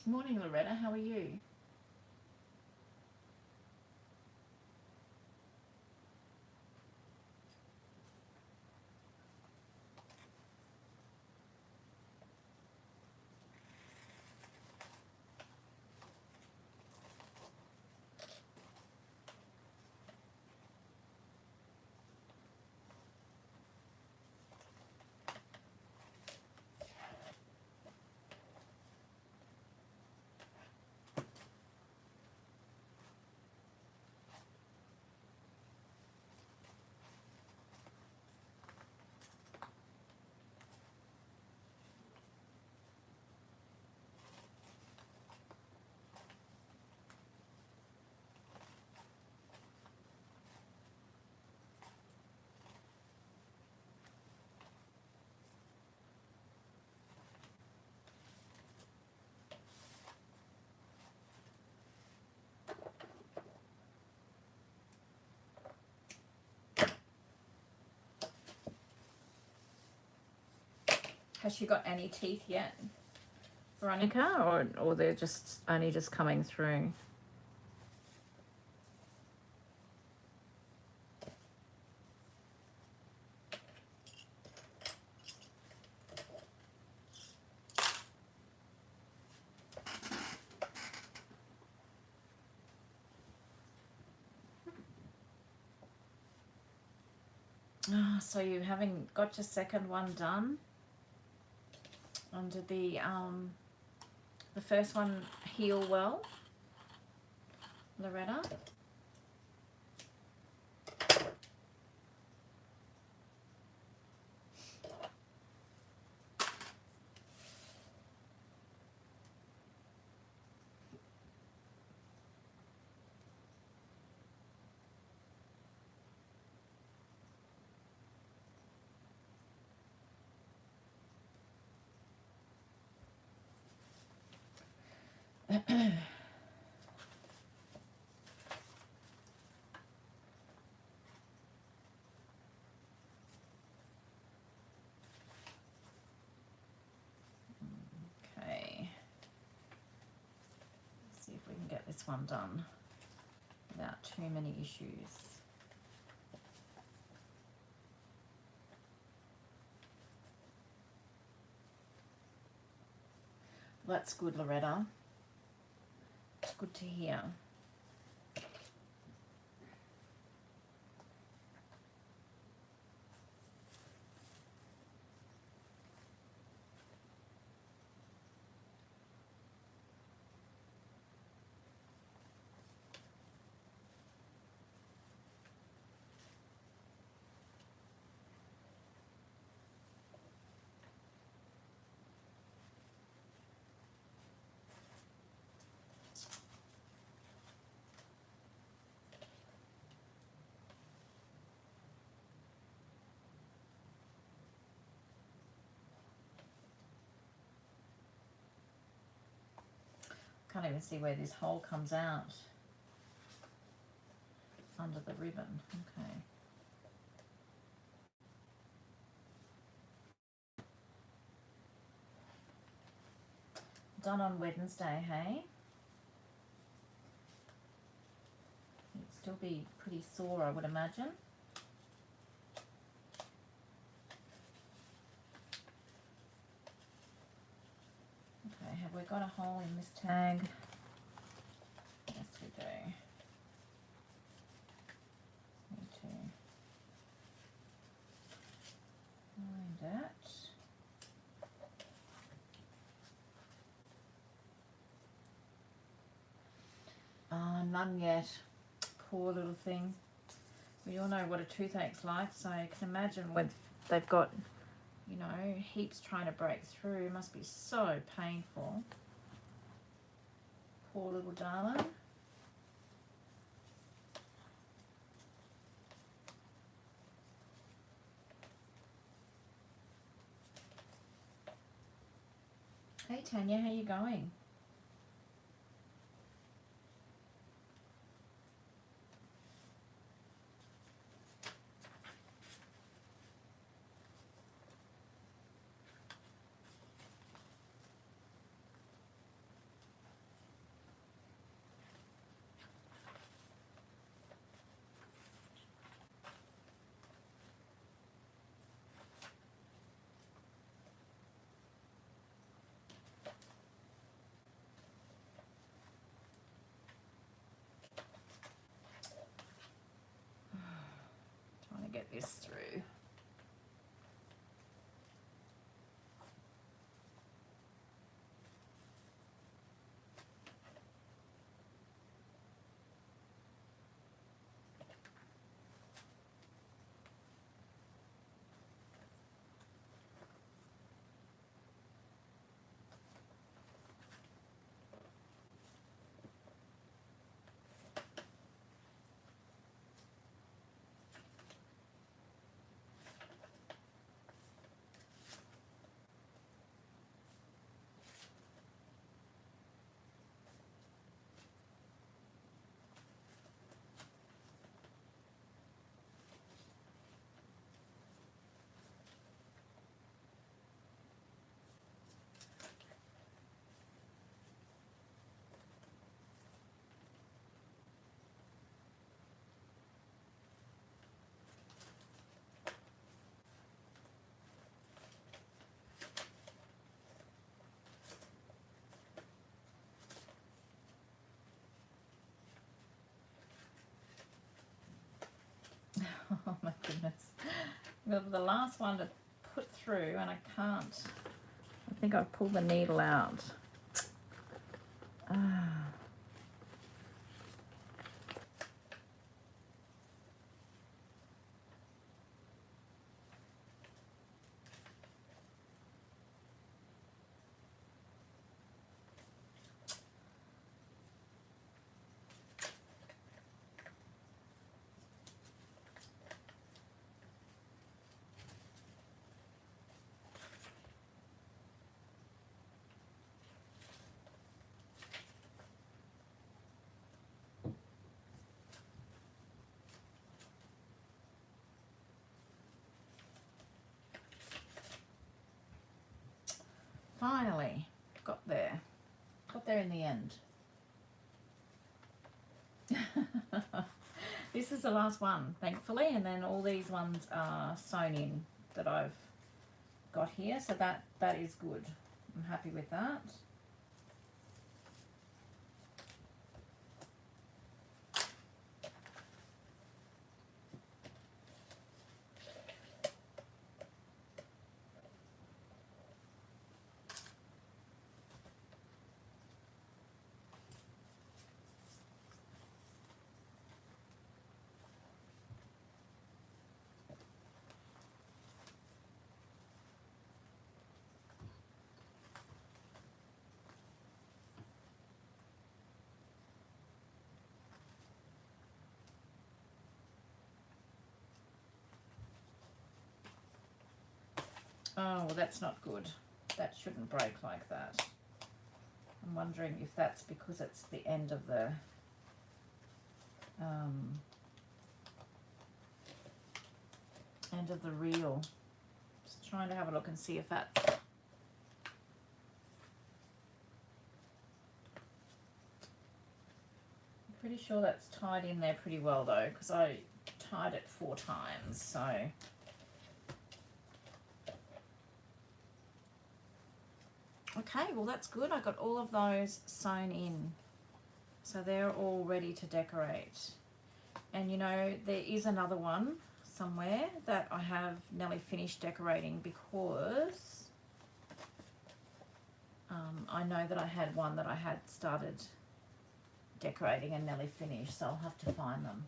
Morning, Loretta. How are you? Has she got any teeth yet, Veronica, or they're just only just coming through? Oh, so you haven't got your second one done? And did the first one heal well, Loretta? Okay. Let's see if we can get this one done without too many issues. That's good, Loretta. It's good to hear. Can't even see where this hole comes out under the ribbon. Okay. Done on Wednesday, hey? It'd still be pretty sore, I would imagine. Okay, have we got a hole in this tag? Yes, we do. Need to find it. None yet. Poor little thing. We all know what a toothache's like, so you can imagine when they've got, you know, heaps trying to break through. It must be so painful. Poor little darling. Hey Tanya, how you going? Trying to get this through. Oh my goodness. The last one to put through and I can't. I think I've pulled the needle out. Ah. Finally, got there. Got there in the end. This is the last one, thankfully, and then all these ones are sewn in that I've got here, so that is good. I'm happy with that. Oh, well, that's not good. That shouldn't break like that. I'm wondering if that's because it's the end of the reel. Just trying to have a look and see if that's... I'm pretty sure that's tied in there pretty well though, because I tied it 4 times, so... Okay, well that's good. I got all of those sewn in. So they're all ready to decorate. And you know, there is another one somewhere that I have nearly finished decorating because I know that I had one that I had started decorating and nearly finished, so I'll have to find them.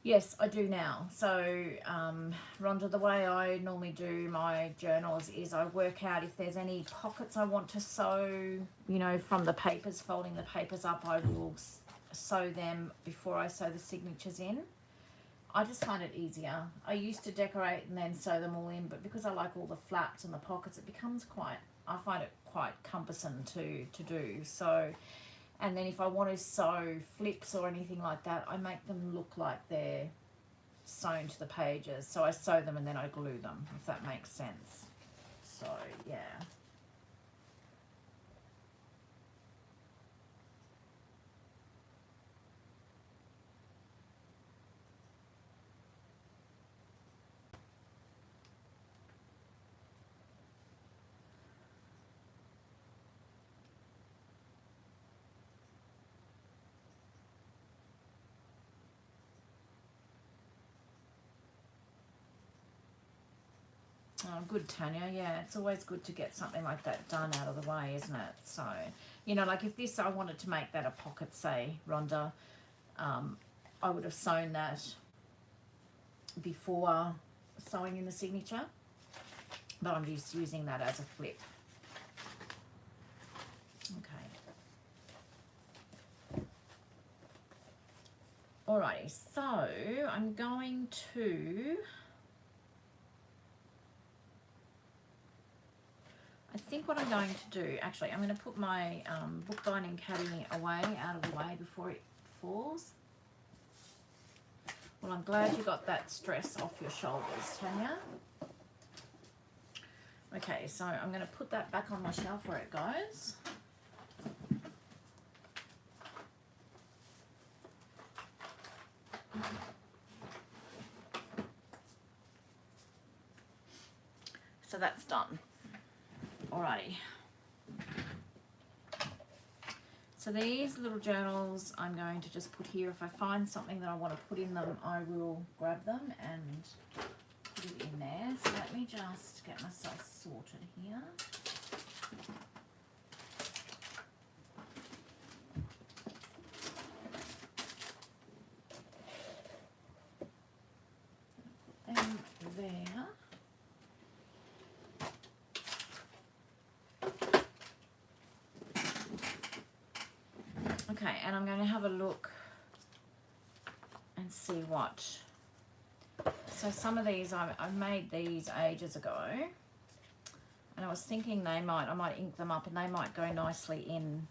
Yes, I do now. So, Rhonda, the way I normally do my journals is I work out if there's any pockets I want to sew, you know, from the papers, folding the papers up, I will sew them before I sew the signatures in. I just find it easier. I used to decorate and then sew them all in, but because I like all the flaps and the pockets, it becomes quite, I find it quite cumbersome to do. So, and then if I want to sew flips or anything like that, I make them look like they're sewn to the pages. So I sew them and then I glue them, if that makes sense. So, yeah. Oh, good, Tanya. Yeah, it's always good to get something like that done out of the way, isn't it? So, you know, like if this, I wanted to make that a pocket, say, Rhonda, I would have sewn that before sewing in the signature, but I'm just using that as a flip. Okay. Alrighty, so I'm going to, I think what I'm going to do, actually, I'm going to put my bookbinding caddy away, out of the way before it falls. Well, I'm glad you got that stress off your shoulders, Tanya. Okay, so I'm going to put that back on my shelf where it goes. So that's done. Alrighty. So these little journals I'm going to just put here. If I find something that I want to put in them, I will grab them and put it in there. So let me just get myself sorted here. Put them there. Okay, and I'm going to have a look and see what. So some of these, I made these ages ago, and I was thinking I might ink them up and they might go nicely in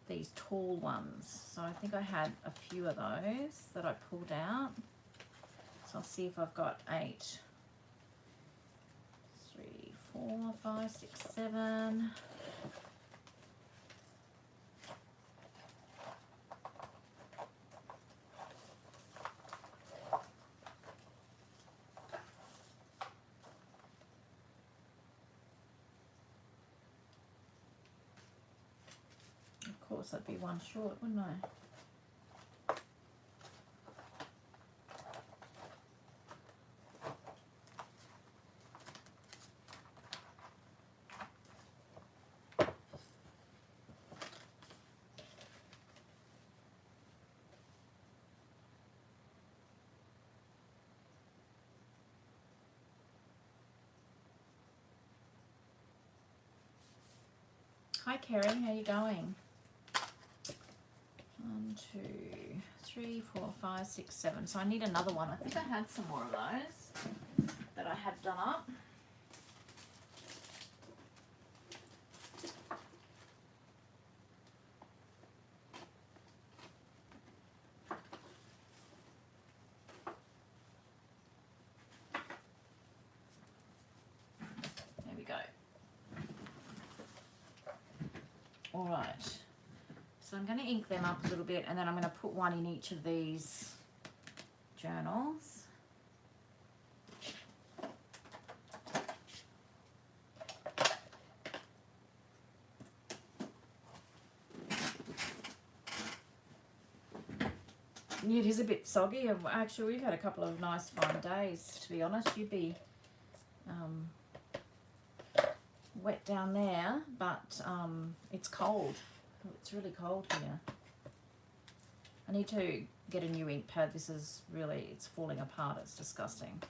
these tall ones. So I think I had a few of those that I pulled out. So I'll see if I've got 8, 3, 4, 5, 6, 7. Of course, I'd be one short, wouldn't I? Hi, Kerry, how you going? 1, 2, 3, 4, 5, 6, 7. So I need another one. I think I had some more of those that I had done up. There we go. All right. So I'm going to ink them up a little bit, and then I'm going to put one in each of these journals. Yeah, it is a bit soggy. Actually, we've had a couple of nice fine days, to be honest. You'd be wet down there, but it's cold. It's really cold here. I need to get a new ink pad. This is really, it's falling apart. It's disgusting.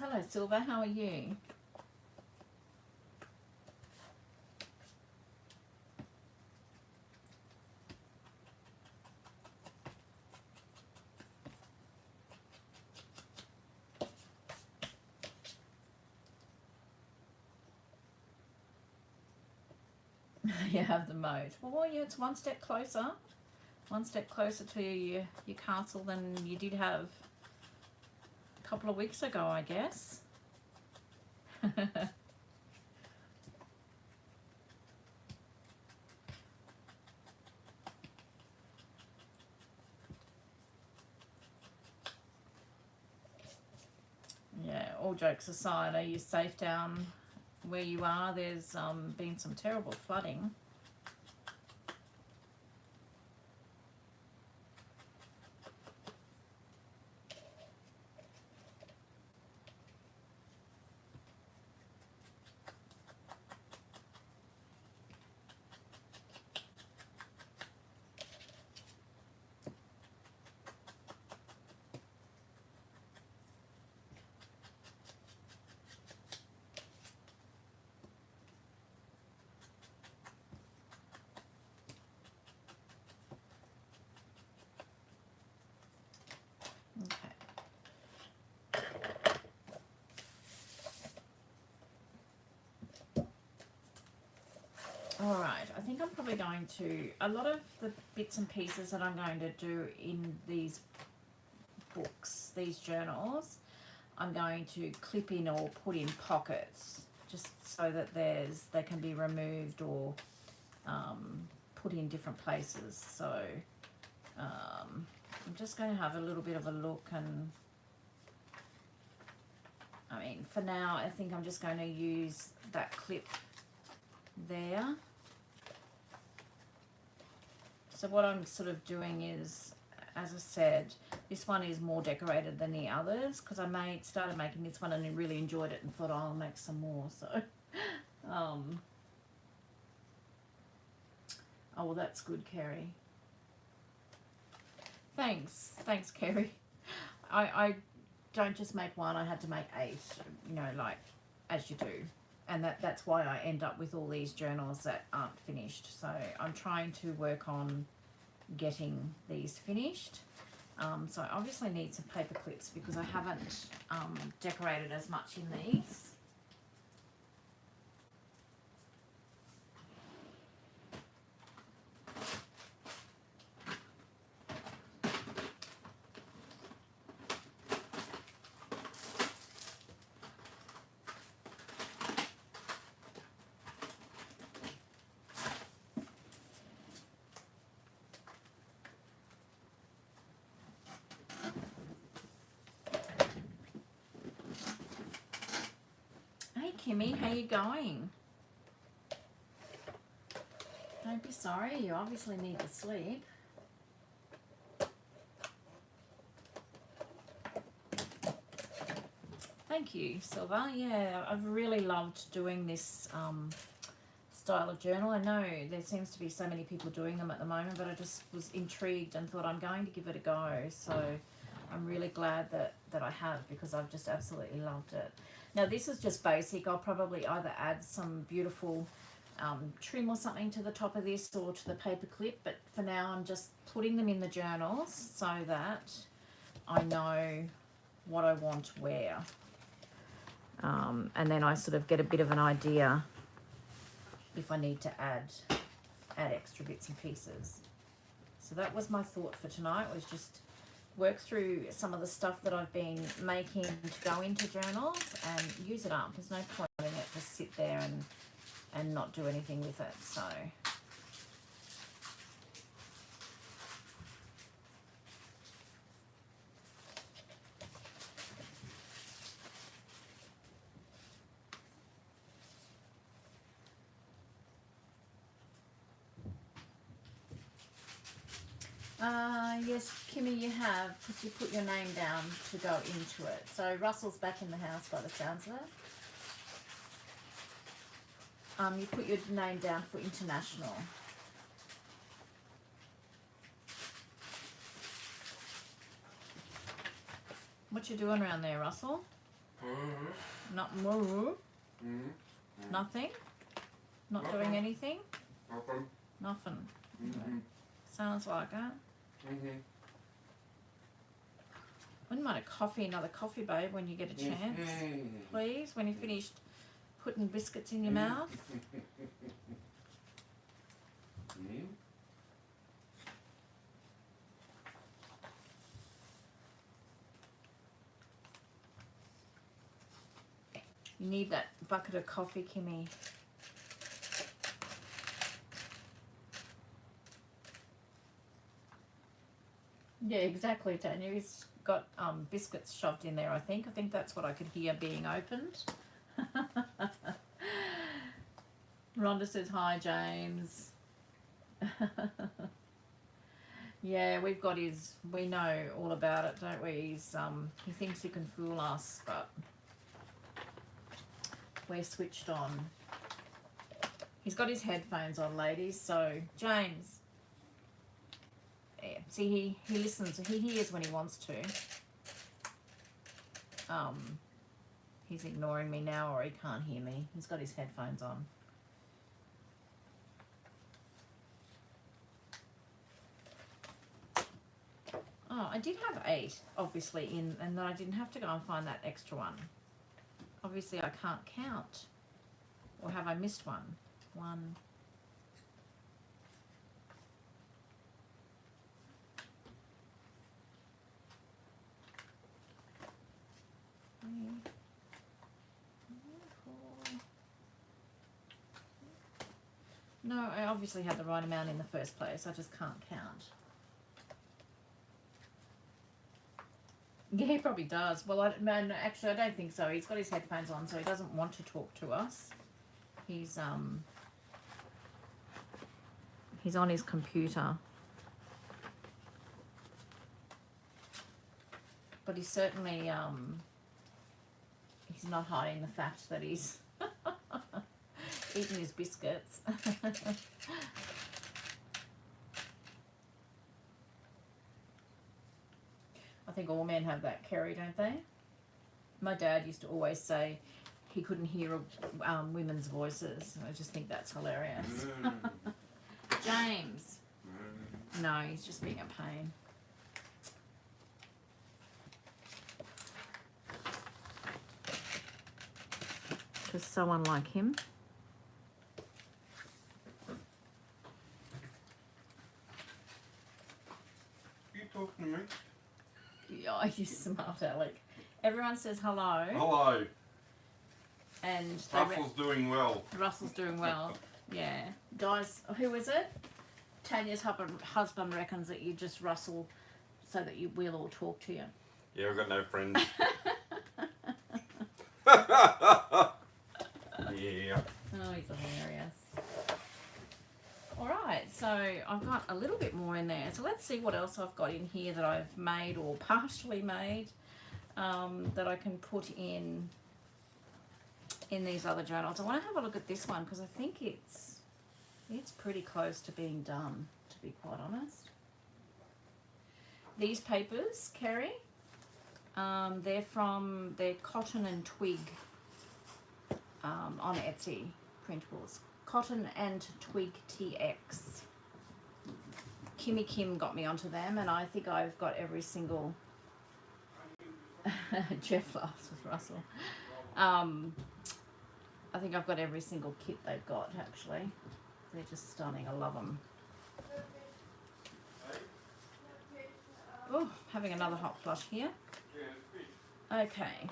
Hello, Silver. How are you? You have the moat. Well, yeah, it's one step closer. One step closer to your castle than you did have a couple of weeks ago, I guess. Yeah, all jokes aside, are you safe down where you are? There's been some terrible flooding. Okay. All right, I think I'm probably going to, a lot of the bits and pieces that I'm going to do in these books, these journals, I'm going to clip in or put in pockets just so that they can be removed or put in different places. So I'm just going to have a little bit of a look, and I mean, for now, I think I'm just going to use that clip there. So what I'm sort of doing is, as I said, this one is more decorated than the others because I started making this one and really enjoyed it and thought, oh, I'll make some more. So, oh, well, that's good, Kerry. Thanks, Kerry. I don't just make one, I had to make 8, you know, like, as you do. And that's why I end up with all these journals that aren't finished. So I'm trying to work on getting these finished. So I obviously need some paper clips because I haven't decorated as much in these. Hey Kimmy, how you going? Don't be sorry, you obviously need to sleep. Thank you, Silva. Yeah, I've really loved doing this style of journal. I know there seems to be so many people doing them at the moment, but I just was intrigued and thought I'm going to give it a go. So I'm really glad that I have, because I've just absolutely loved it. Now this is just basic. I'll probably either add some beautiful trim or something to the top of this or to the paper clip, but for now I'm just putting them in the journals so that I know what I want where. And then I sort of get a bit of an idea if I need to add extra bits and pieces. So that was my thought for tonight, was just work through some of the stuff that I've been making to go into journals and use it up. There's no point in it just sit there and not do anything with it. So yes, Kimmy, you have, because you put your name down to go into it. So Russell's back in the house by the sounds of it. You put your name down for international. What you doing around there, Russell? Not moo. Nothing. Not doing anything. Nothing. Sounds like it. Wouldn't mind a coffee, another coffee, babe, when you get a chance, please. When you finished putting biscuits in your mouth. You need that bucket of coffee, Kimmy. Yeah, exactly, Tanya. He's got biscuits shoved in there, I think. I think that's what I could hear being opened. Rhonda says, hi, James. Yeah, we've got his, we know all about it, don't we? He's, he thinks he can fool us, but we're switched on. He's got his headphones on, ladies, so James. Yeah, see, he listens, he hears when he wants to. He's ignoring me now, or he can't hear me. He's got his headphones on. Oh, I did have 8, obviously, and then I didn't have to go and find that extra one. Obviously, I can't count. Or have I missed one? 1. No, I obviously had the right amount in the first place. I just can't count. Yeah, he probably does. Well, man, actually, I don't think so. He's got his headphones on, so he doesn't want to talk to us. He's on his computer. But he's certainly, he's not hiding the fact that he's eating his biscuits. I think all men have that, Kerry, don't they? My dad used to always say he couldn't hear women's voices. I just think that's hilarious. James. No, he's just being a pain. Just someone like him. You talking to me? Yeah, you smart Alec. Everyone says hello. Hello. And Russell's doing well. Russell's doing well. Yeah. Guys, who is it? Tanya's husband reckons that you just rustle so that we'll all talk to you. Yeah, I've got no friends. Yeah. Oh, he's hilarious. Alright, so I've got a little bit more in there. So let's see what else I've got in here that I've made or partially made that I can put in these other journals. I want to have a look at this one because I think it's pretty close to being done, to be quite honest. These papers, Kerry, they're Cotton and Twig on Etsy printables. Cotton and Twig TX. Kimmy Kim got me onto them, and I think I've got every single... Jeff laughs with Russell. I think I've got every single kit they've got, actually. They're just stunning. I love them. Oh, having another hot flush here. Okay.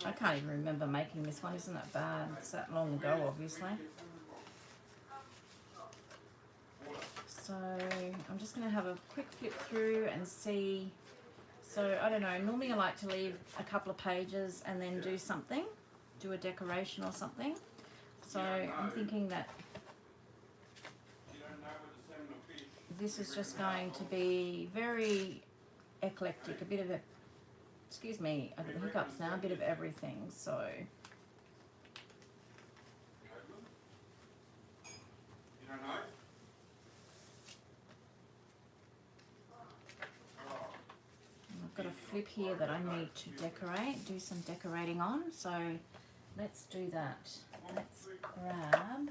I can't even remember making this one. Isn't that bad? It's that long ago, obviously. So I'm just going to have a quick flip through and see. So I don't know, normally I like to leave a couple of pages and then do something, do a decoration or something. So I'm thinking that this is just going to be very eclectic, a bit of a, excuse me, I've got hiccups now, a bit of everything. So clip here that I need to do some decorating on. So let's do that. Let's grab.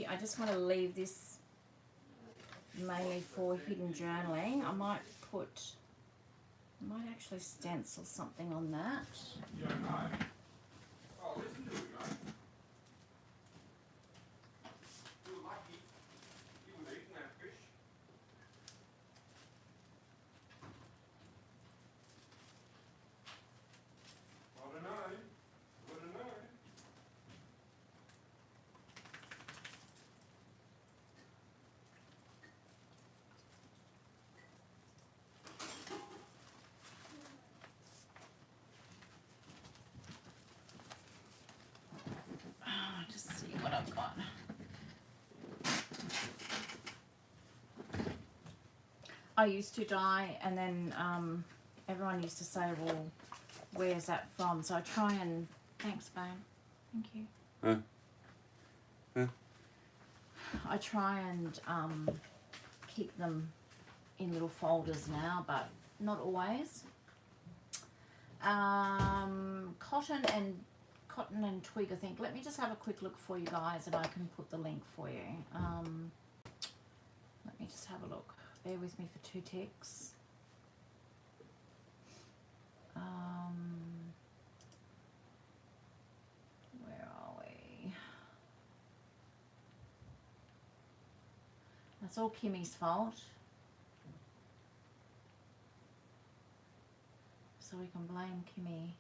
I just want to leave this mainly for hidden journaling. I might actually stencil something on that. Oh, listen to it, mate. You're lucky. You would have eaten that fish. I don't know. I don't know. Just see what I've got. I used to dye, and then everyone used to say, well, where's that from? So I try and, thanks babe, thank you. I try and keep them in little folders now, but not always. Cotton and twig, I think. Let me just have a quick look for you guys, and I can put the link for you. Let me just have a look. Bear with me for 2 ticks. Where are we? That's all Kimmy's fault. So we can blame Kimmy.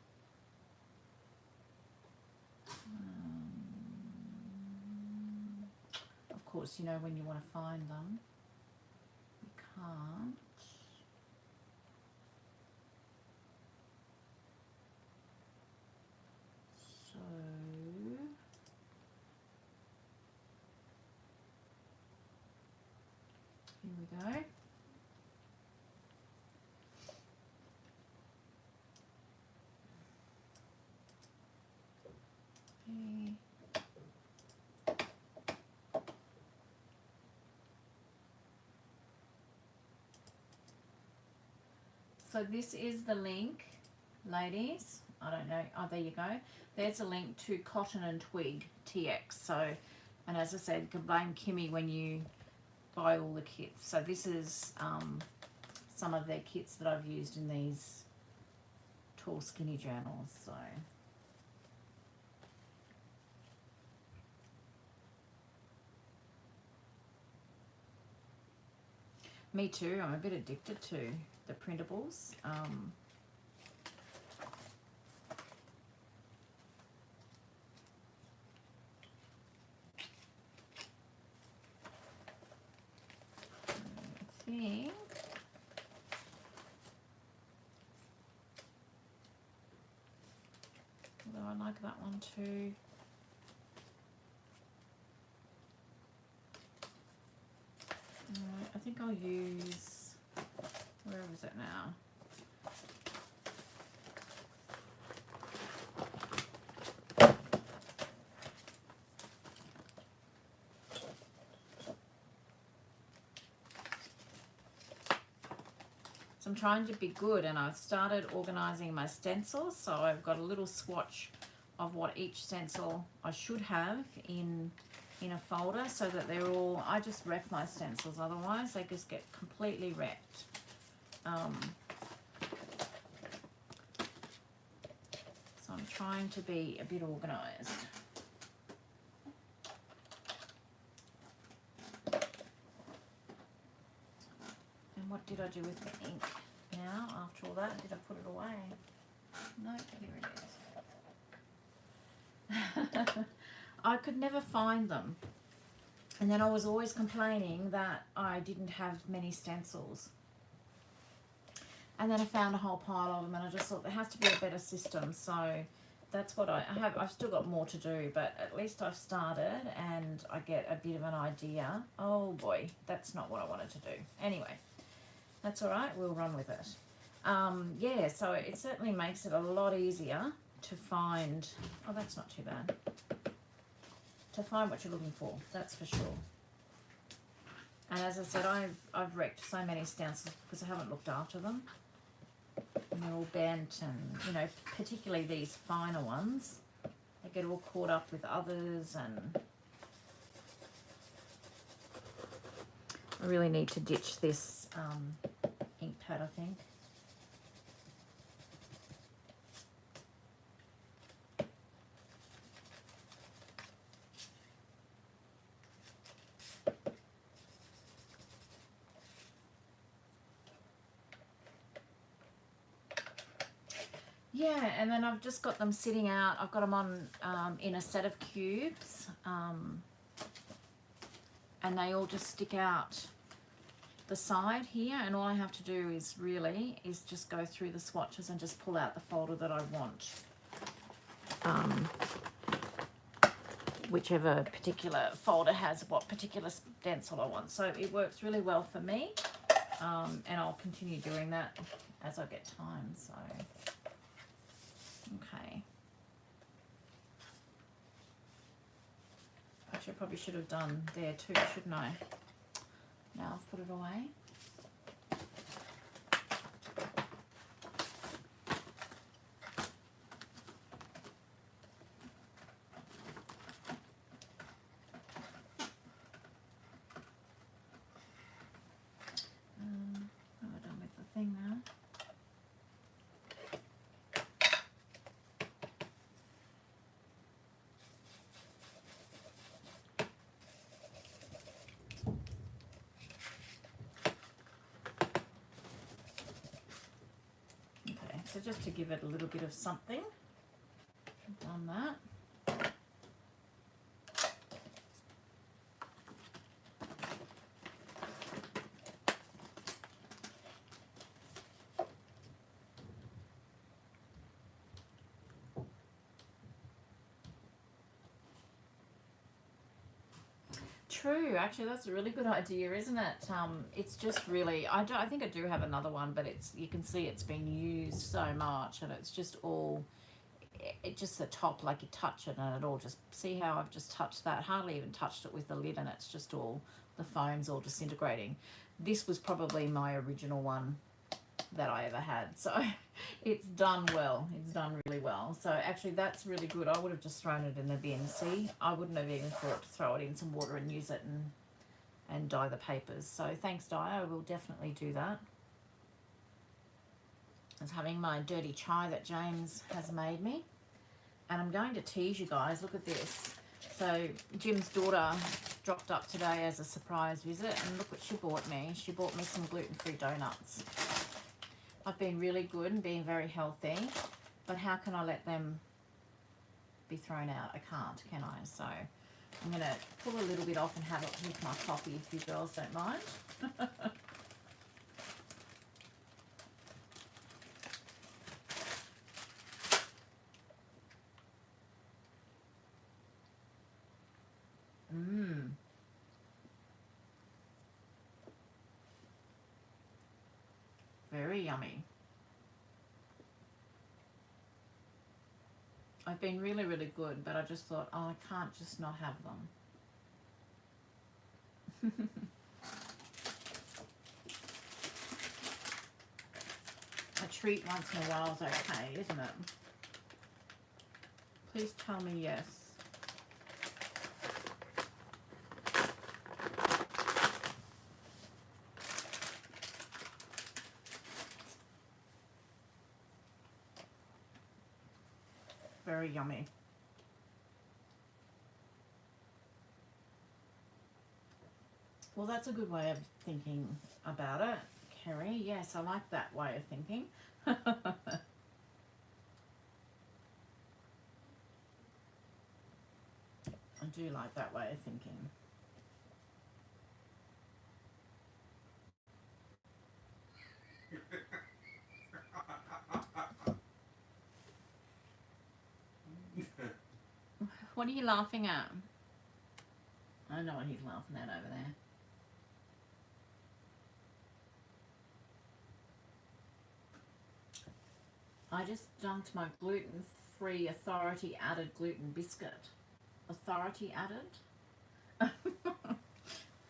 Of course, you know, when you want to find them, you can't. So here we go. Okay. So this is the link, ladies. I don't know. Oh, there you go. There's a link to Cotton and Twig TX. So, and as I said, you can blame Kimmy when you buy all the kits. So this is some of their kits that I've used in these tall, skinny journals. So. Me too. I'm a bit addicted to the printables. I think although I like that one too. I think I'll use, where is it now? So I'm trying to be good, and I've started organizing my stencils. So I've got a little swatch of what each stencil I should have in a folder, so that they're all, I just wreck my stencils, otherwise they just get completely wrecked. So I'm trying to be a bit organized. And what did I do with the ink now after all that? Did I put it away? No, here it is. I could never find them, and then I was always complaining that I didn't have many stencils, and then I found a whole pile of them, and I just thought there has to be a better system. So that's what I have. I've still got more to do, but at least I've started and I get a bit of an idea. Oh boy, that's not what I wanted to do. Anyway, that's all right. We'll run with it. Yeah, so it certainly makes it a lot easier to find. Oh, that's not too bad. To find what you're looking for, that's for sure. And as I said, I've wrecked so many stencils because I haven't looked after them. And they're all bent, and you know, particularly these finer ones, they get all caught up with others, and I really need to ditch this ink pad, I think. Yeah, and then I've just got them sitting out. I've got them on in a set of cubes, and they all just stick out the side here, and all I have to do is just go through the swatches and just pull out the folder that I want. Whichever particular folder has what particular stencil I want. So it works really well for me, and I'll continue doing that as I get time. So, okay. Actually, I probably should have done there too, shouldn't I? Now I've put it away. What have I done with the thing now? Okay, so just to give it a little bit of something, I've done that. True, actually, that's a really good idea, isn't it? It's just really, I think I do have another one, but you can see it's been used so much, and it's just all, it just the top, like you touch it and it all just, see how I've just touched that, hardly even touched it with the lid, and it's just all, the foam's all disintegrating. This was probably my original one that I ever had, so it's done well. It's done really well. So actually that's really good. I would have just thrown it in the bin. See, I wouldn't have even thought to throw it in some water and use it and dye the papers. So thanks, Di. I will definitely do that. I was having my dirty chai that James has made me, and I'm going to tease you guys. Look at this. So Jim's daughter dropped up today as a surprise visit, and look what she bought me. She bought me some gluten-free donuts. I've been really good and being very healthy, but how can I let them be thrown out? I can't, can I? So I'm going to pull a little bit off and have it with my coffee if you girls don't mind. Very yummy. I've been really, really good, but I just thought, oh, I can't just not have them. A treat once in a while is okay, isn't it? Please tell me yes. Very yummy. Well, that's a good way of thinking about it, Kerry. Yes, I like that way of thinking. I do like that way of thinking. What are you laughing at? I know what he's laughing at over there. I just dunked my gluten-free Authority added gluten biscuit. Authority added?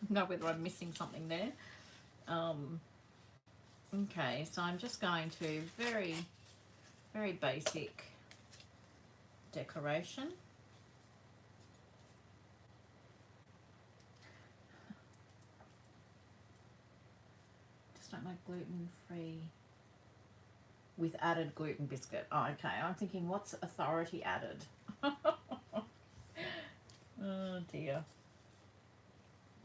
Know whether I'm missing something there. Okay, so I'm just going to very, very basic decoration. Just like my gluten-free with added gluten biscuit. Oh, okay. I'm thinking, what's Authority added? Oh dear.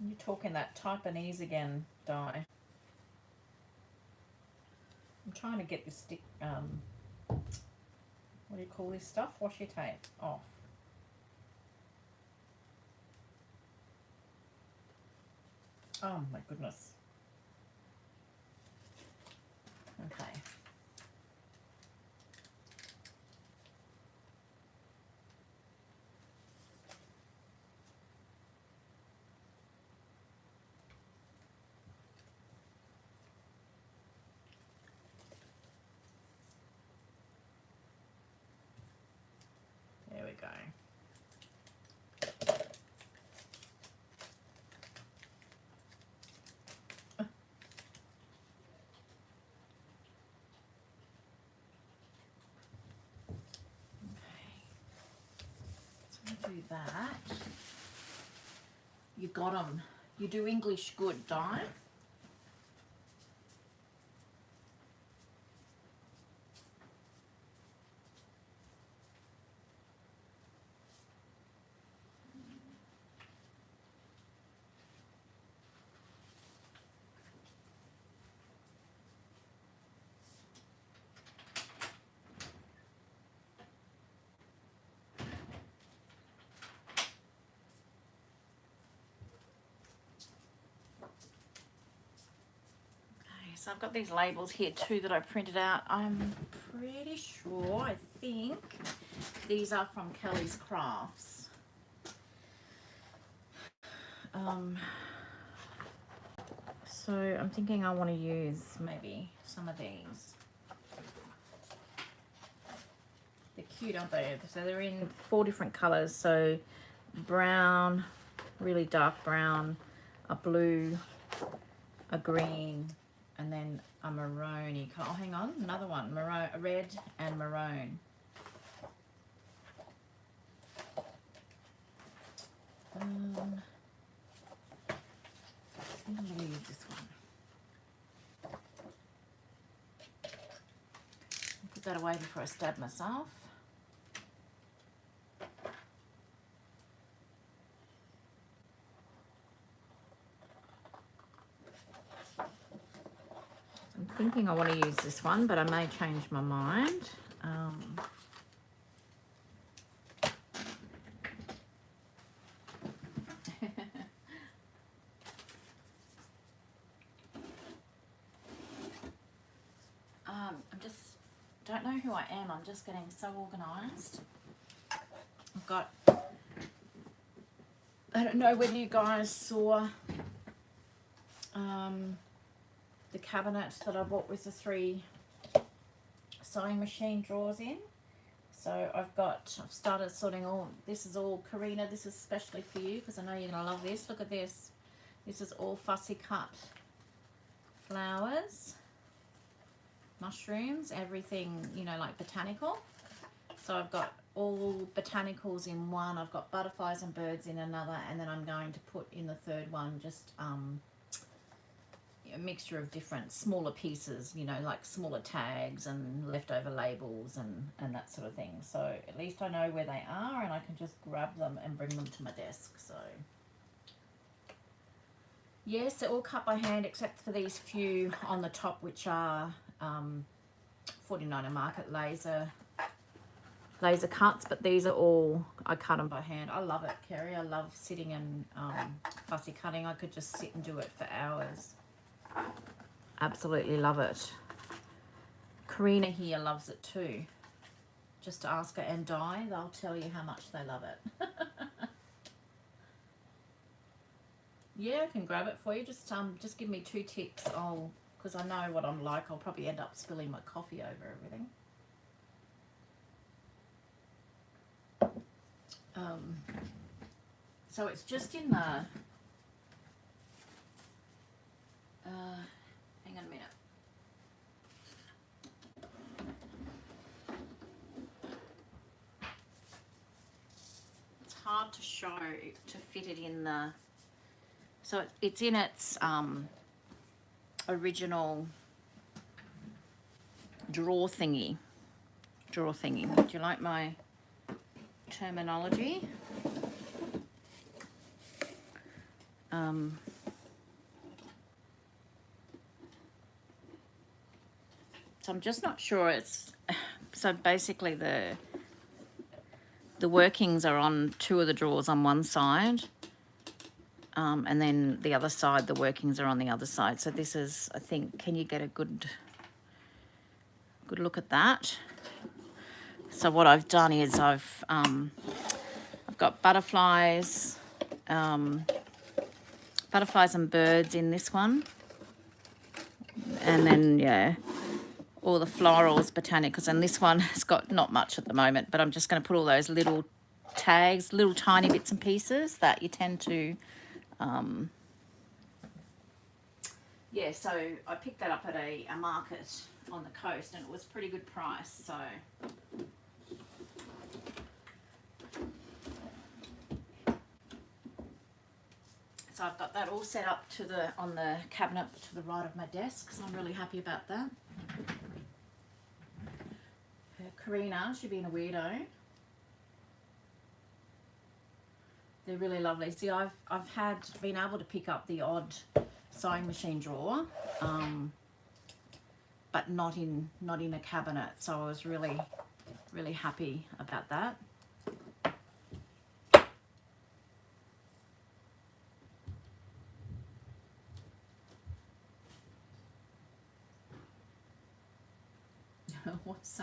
You're talking that Taiwanese again, Di. I'm trying to get this stick, what do you call this stuff? Washi tape off. Oh my goodness. Okay. There we go. Do that. You got 'em. You do English good, Di. So I've got these labels here too that I printed out. I'm pretty sure, I think these are from Kelly's Crafts. So I'm thinking I want to use maybe some of these. They're cute, aren't they? So they're in 4 different colors. So brown, really dark brown, a blue, a green, and then a maroon-y color. Oh, hang on, another one, maroon, red and maroon. I'm going to use this one. Put that away before I stab myself. I'm thinking I want to use this one, but I may change my mind. I'm just, don't know who I am. I'm just getting so organised. I've got, I don't know whether you guys saw the cabinet that I bought with the 3 sewing machine drawers in. So I've started sorting all, this is all Karina, this is especially for you because I know you're going to love this. Look at this. This is all fussy cut flowers, mushrooms, everything, you know, like botanical. So I've got all botanicals in one, I've got butterflies and birds in another, and then I'm going to put in the 3rd one just a mixture of different smaller pieces, you know, like smaller tags and leftover labels and that sort of thing. So at least I know where they are and I can just grab them and bring them to my desk. So yes, they're all cut by hand except for these few on the top, which are 49er Market laser cuts, but these are all, I cut them by hand. I love it, Kerry. I love sitting and fussy cutting. I could just sit and do it for hours. Absolutely love it. Karina here loves it too. just ask her and Di. They'll tell you how much they love it. Yeah, I can grab it for you. Just give me 2 ticks. Because I know what I'm like. I'll probably end up spilling my coffee over everything. So it's just in the. Hang on a minute. It's hard to show to fit it in the. So it's in its original drawer thingy. Do you like my terminology? So I'm just not sure it's. So basically the workings are on 2 of the drawers on one side. And then the other side, the workings are on the other side. So this is, I think, can you get a good look at that? So what I've done is I've got butterflies and birds in this one. And then, yeah, all the florals, botanicals. And this one has got not much at the moment, but I'm just going to put all those little tags, little tiny bits and pieces that you tend to... yeah, so I picked that up at a market on the coast and it was pretty good price. So I've got that all set up on the cabinet to the right of my desk, so I'm really happy about that. Karina, she's being a weirdo. They're really lovely. See, I've been able to pick up the odd sewing machine drawer, but not in a cabinet. So I was really, really happy about that. What's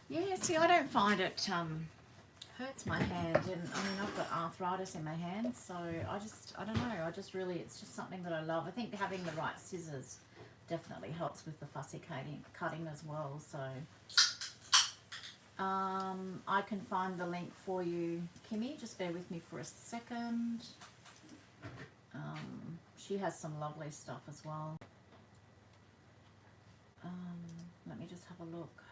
yeah, see, I don't find it hurts my hand, and I mean, I've got arthritis in my hands, so I don't know, it's just something that I love. I think having the right scissors definitely helps with the fussy cutting as well. So I can find the link for you, Kimmy, just bear with me for a second. She has some lovely stuff as well. Let me just have a look.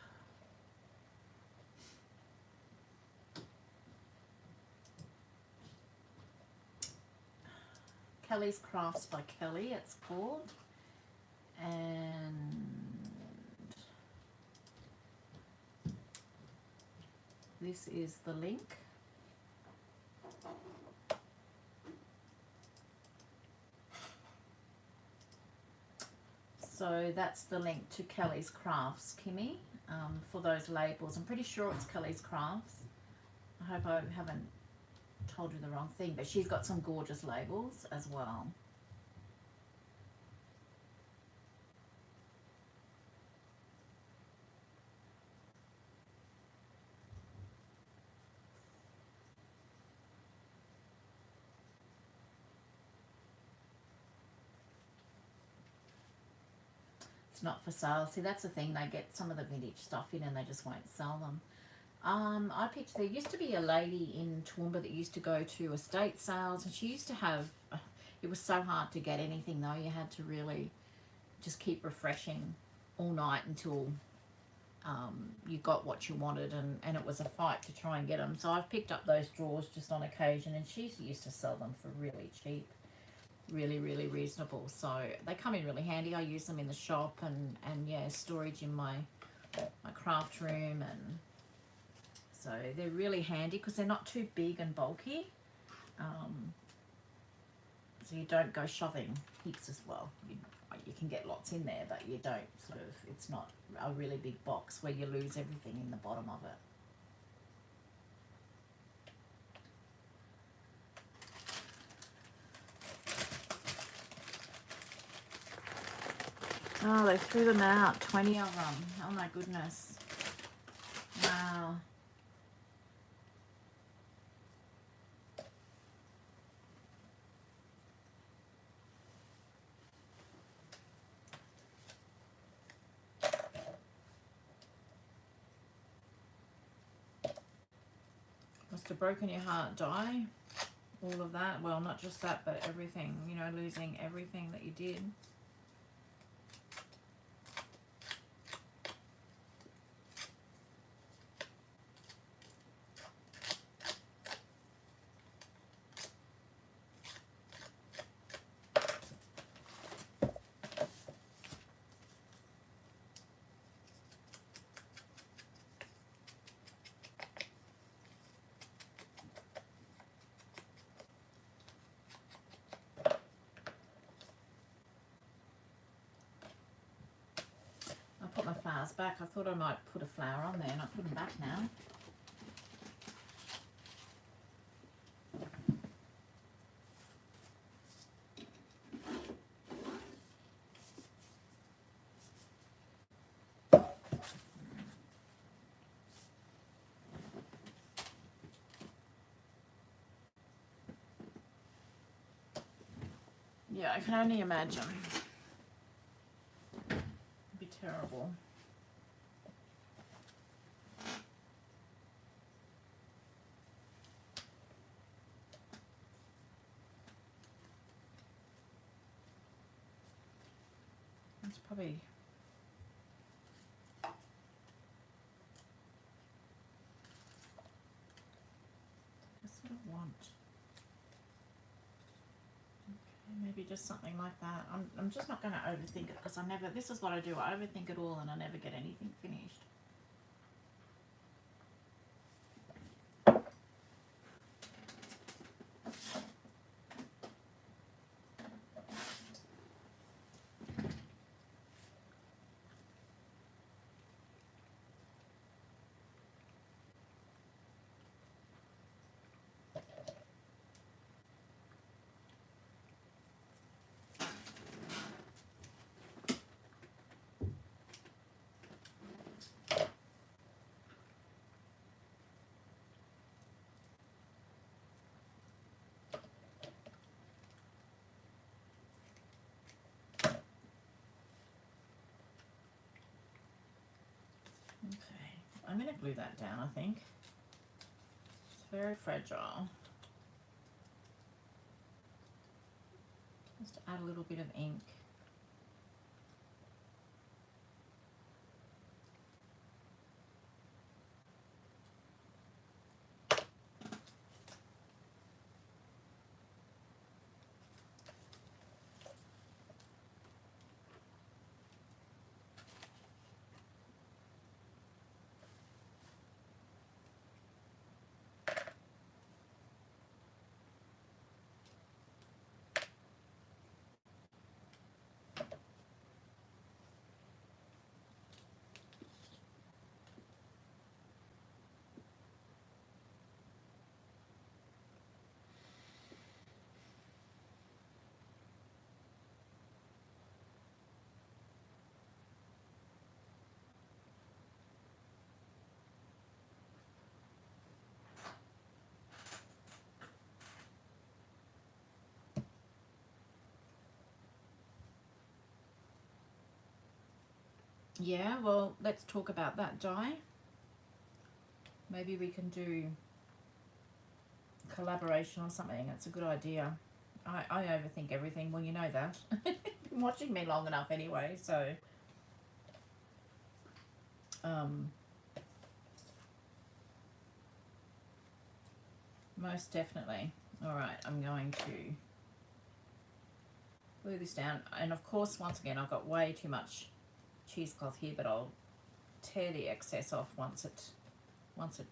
Kelly's Crafts by Kelly, it's called. And this is the link. So that's the link to Kelly's Crafts, Kimmy, for those labels. I'm pretty sure it's Kelly's Crafts. I hope I haven't told you the wrong thing, but she's got some gorgeous labels as well. It's not for sale. See, that's the thing, they get some of the vintage stuff in and they just won't sell them. I picked, there used to be a lady in Toowoomba that used to go to estate sales, and she used to have, it was so hard to get anything though, you had to really just keep refreshing all night until you got what you wanted, and it was a fight to try and get them. So I've picked up those drawers just on occasion, and she used to sell them for really cheap, really, really reasonable. So they come in really handy. I use them in the shop and yeah, storage in my craft room, and so they're really handy because they're not too big and bulky. So you don't go shoving heaps as well. You can get lots in there, but you don't sort of, it's not a really big box where you lose everything in the bottom of it. Oh, they threw them out. 20 of them. Oh my goodness. Wow. Must have broken your heart, Di. All of that. Well, not just that, but everything. You know, losing everything that you did. I put my flowers back. I thought I might put a flower on there, and I put them back now. Yeah, I can only imagine. It'd be terrible. It's probably... I sort of want... Maybe just something like that. I'm just not going to overthink it, because I never... This is what I do. I overthink it all and I never get anything finished. Okay, I'm going to glue that down, I think. It's very fragile. Just add a little bit of ink. Yeah, well, let's talk about that, Di. Maybe we can do collaboration or something. It's a good idea. I overthink everything. Well, you know that. You've been watching me long enough anyway, so... most definitely. All right, I'm going to glue this down. And of course, once again, I've got way too much cheesecloth here, but I'll tear the excess off once it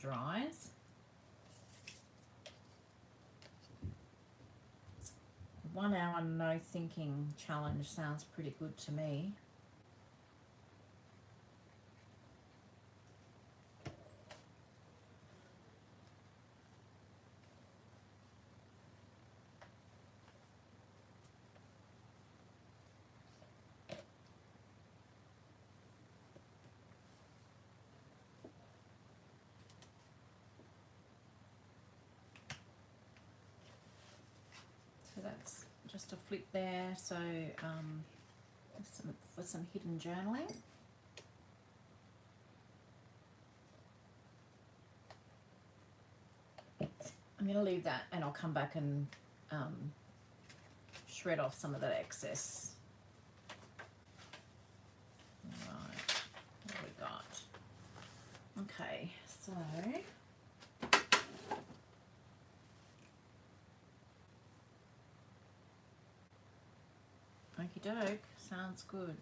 dries. One hour no thinking challenge sounds pretty good to me. to flip there, so for some hidden journaling. I'm going to leave that and I'll come back and shred off some of that excess. Right, what have we got? Okay, so okie doke, sounds good.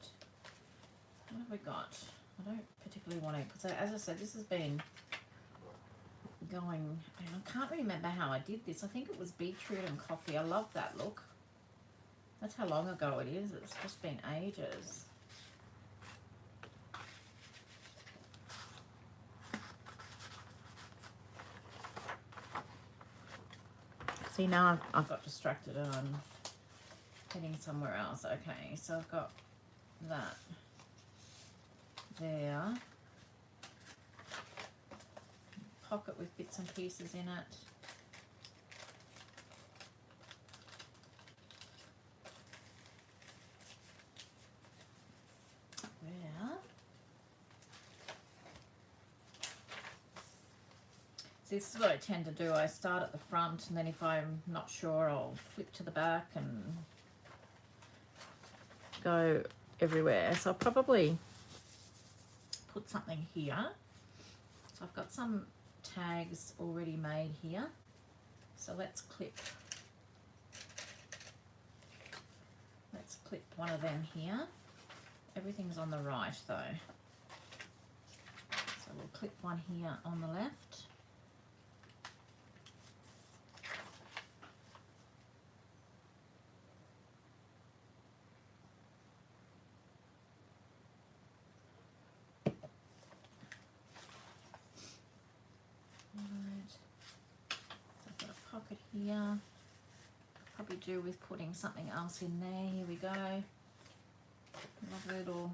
What have we got? I don't particularly want to, because as I said, this has been going, I can't remember how I did this. I think it was beetroot and coffee. I love that look. That's how long ago it is. It's just been ages. See, now I've got distracted and I'm heading somewhere else. Okay, so I've got that there. Pocket with bits and pieces in it. Where? So this is what I tend to do. I start at the front, and then if I'm not sure, I'll flip to the back and go everywhere. So I'll probably put something here. So I've got some tags already made here, so let's clip one of them here. Everything's on the right though, so we'll clip one here on the left. Pocket here. Probably do with putting something else in there. Here we go. Lovely little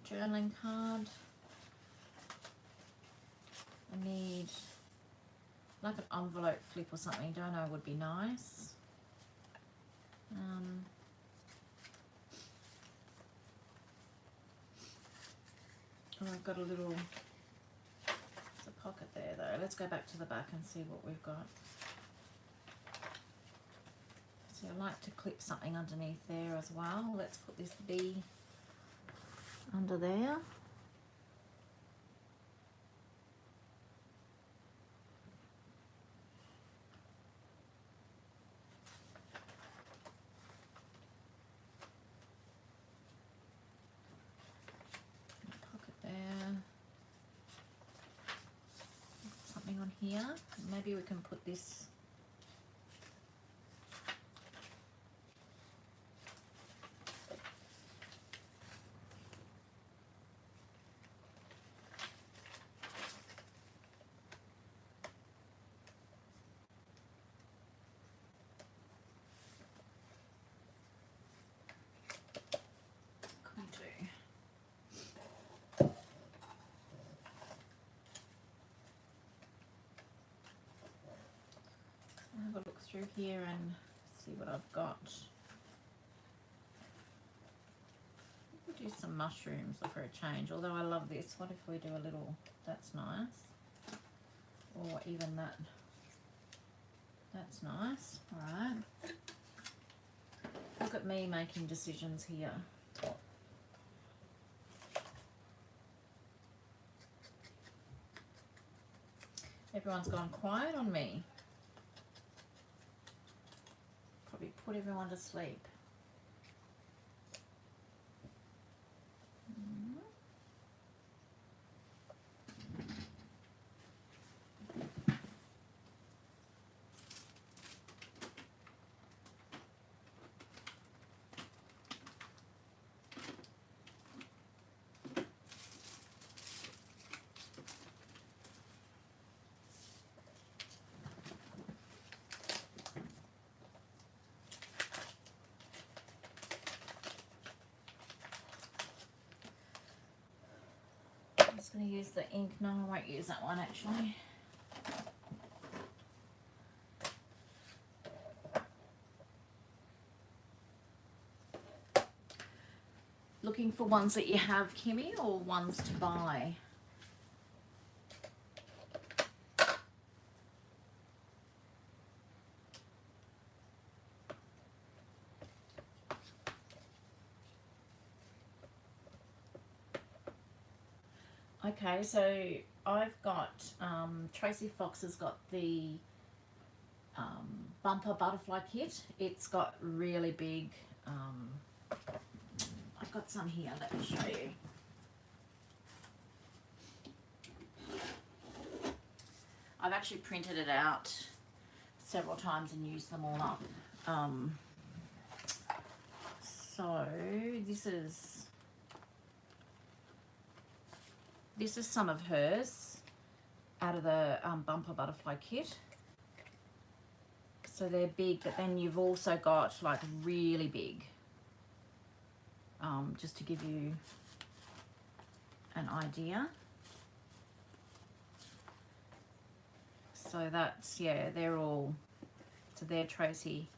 journaling card. I need like an envelope flip or something. Don't know, would be nice. Oh, I've got a little, there's a pocket there though. Let's go back to the back and see what we've got. So I like to clip something underneath there as well. Let's put this B under there. Pocket there. Something on here. Maybe we can put this through here and see what I've got. We'll do some mushrooms for a change, although I love this. What if we do a little, that's nice, or even that, that's nice. All right, look at me making decisions here. Everyone's gone quiet on me. Probably put everyone to sleep. I'm just going to use the ink. No, I won't use that one actually. Looking for ones that you have, Kimmy, or ones to buy? Okay, so I've got, Tracy Fox has got the bumper butterfly kit. It's got really big, I've got some here, let me show you. I've actually printed it out several times and used them all up. So this is some of hers out of the bumper butterfly kit. So they're big, but then you've also got like really big, just to give you an idea. So that's, yeah, they're all, so they're Tracy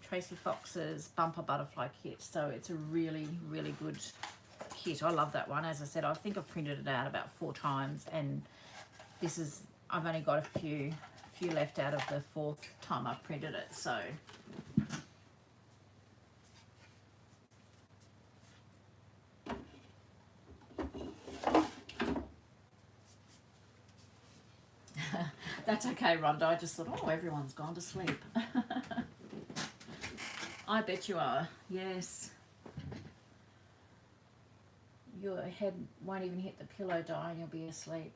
Fox's bumper butterfly kit. So it's a really, really good kit. I love that one. As I said, I think I've printed it out about 4 times, and this is, I've only got a few left out of the 4th time I've printed it. So that's okay, Rhonda. I just thought, oh, everyone's gone to sleep. I bet you are. Yes. Your head won't even hit the pillow, Di, and you'll be asleep.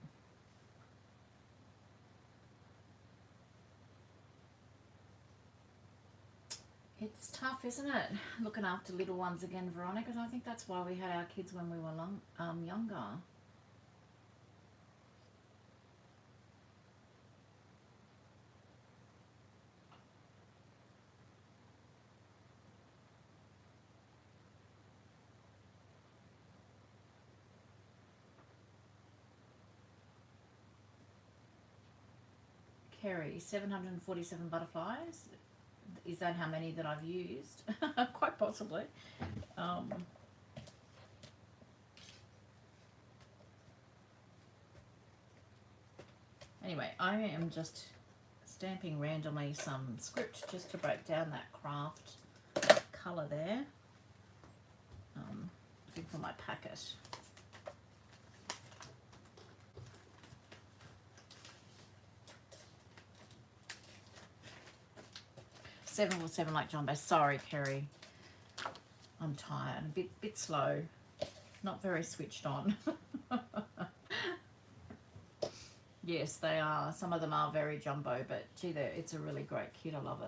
It's tough, isn't it? Looking after little ones again, Veronica. I think that's why we had our kids when we were younger. Kerry, 747 butterflies. Is that how many that I've used? Quite possibly. Anyway, I am just stamping randomly some script just to break down that craft colour there. Looking for my packet. Seven or seven like Jumbo. Sorry, Kerry. I'm tired. A bit slow. Not very switched on. Yes, they are. Some of them are very jumbo, but gee, it's a really great kit. I love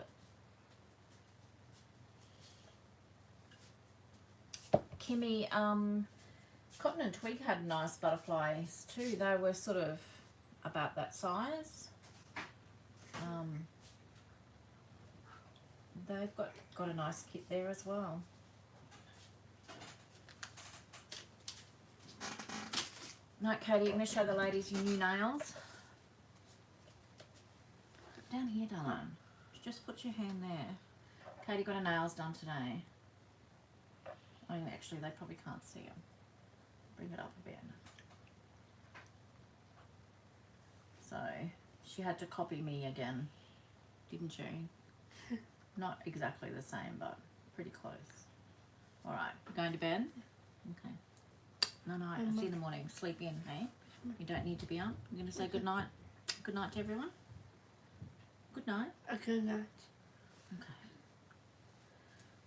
it. Kimmy, Cotton and Twig had nice butterflies too. They were sort of about that size. They've got a nice kit there as well. Right, Katie, I'm going to show the ladies your new nails. Down here, darling. Just put your hand there. Katie got her nails done today. I mean, actually, they probably can't see them. Bring it up a bit. So, she had to copy me again, didn't she? Not exactly the same, but pretty close. All right, going to bed? Okay. No, I'll see you in the morning. Sleep in, hey? You don't need to be up. I'm going to say good night. Good night to everyone. Good night. Good night. Okay.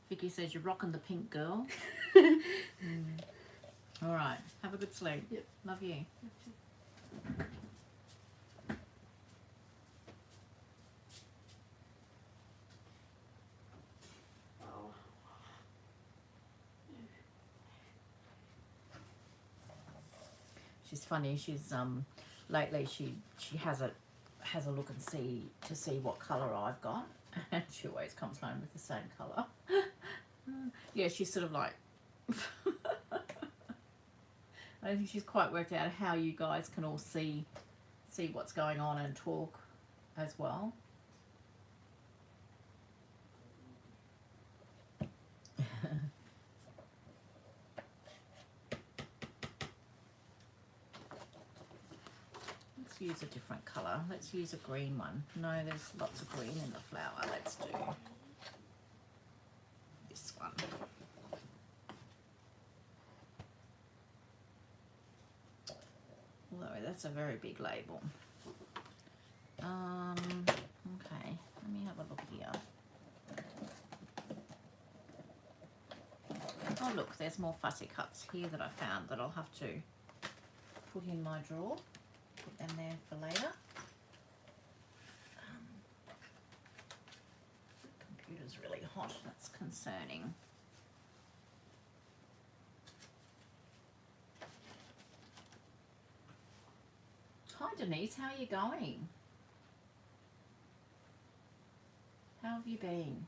Vicky says you're rocking the pink, girl. All right. Have a good sleep. Yep. Love you. She's funny. She's lately she has a look and see what colour I've got, and she always comes home with the same colour. Yeah, she's sort of like I think she's quite worked out how you guys can all see what's going on and talk as well. Let's use a different colour. Let's use a green one. No, there's lots of green in the flower. Let's do this one. Although that's a very big label. Okay, let me have a look here. Oh look, there's more fussy cuts here that I found that I'll have to put in my drawer. Put them there for later. Computer's really hot, that's concerning. Hi Denise, how are you going? How have you been?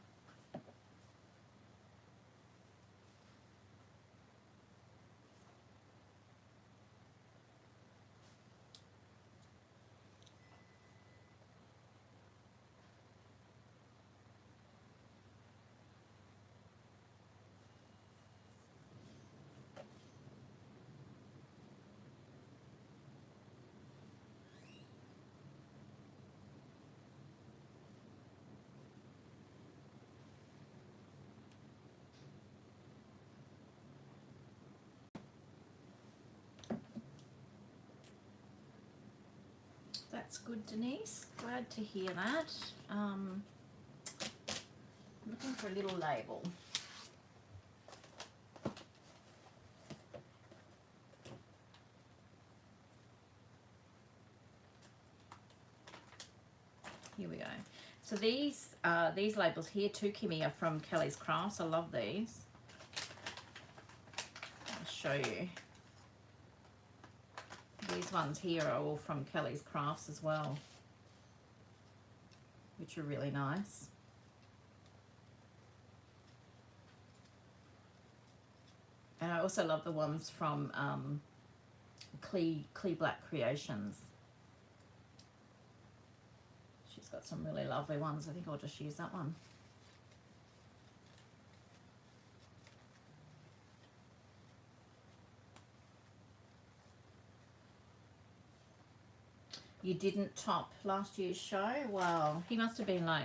That's good, Denise. Glad to hear that. I'm looking for a little label. Here we go. So these labels here too, Kimmy, are from Kelly's Crafts. I love these. I'll show you. These ones here are all from Kelly's Crafts as well, which are really nice. And I also love the ones from Clee Black Creations. She's got some really lovely ones. I think I'll just use that one. You didn't top last year's show? Wow, he must have been like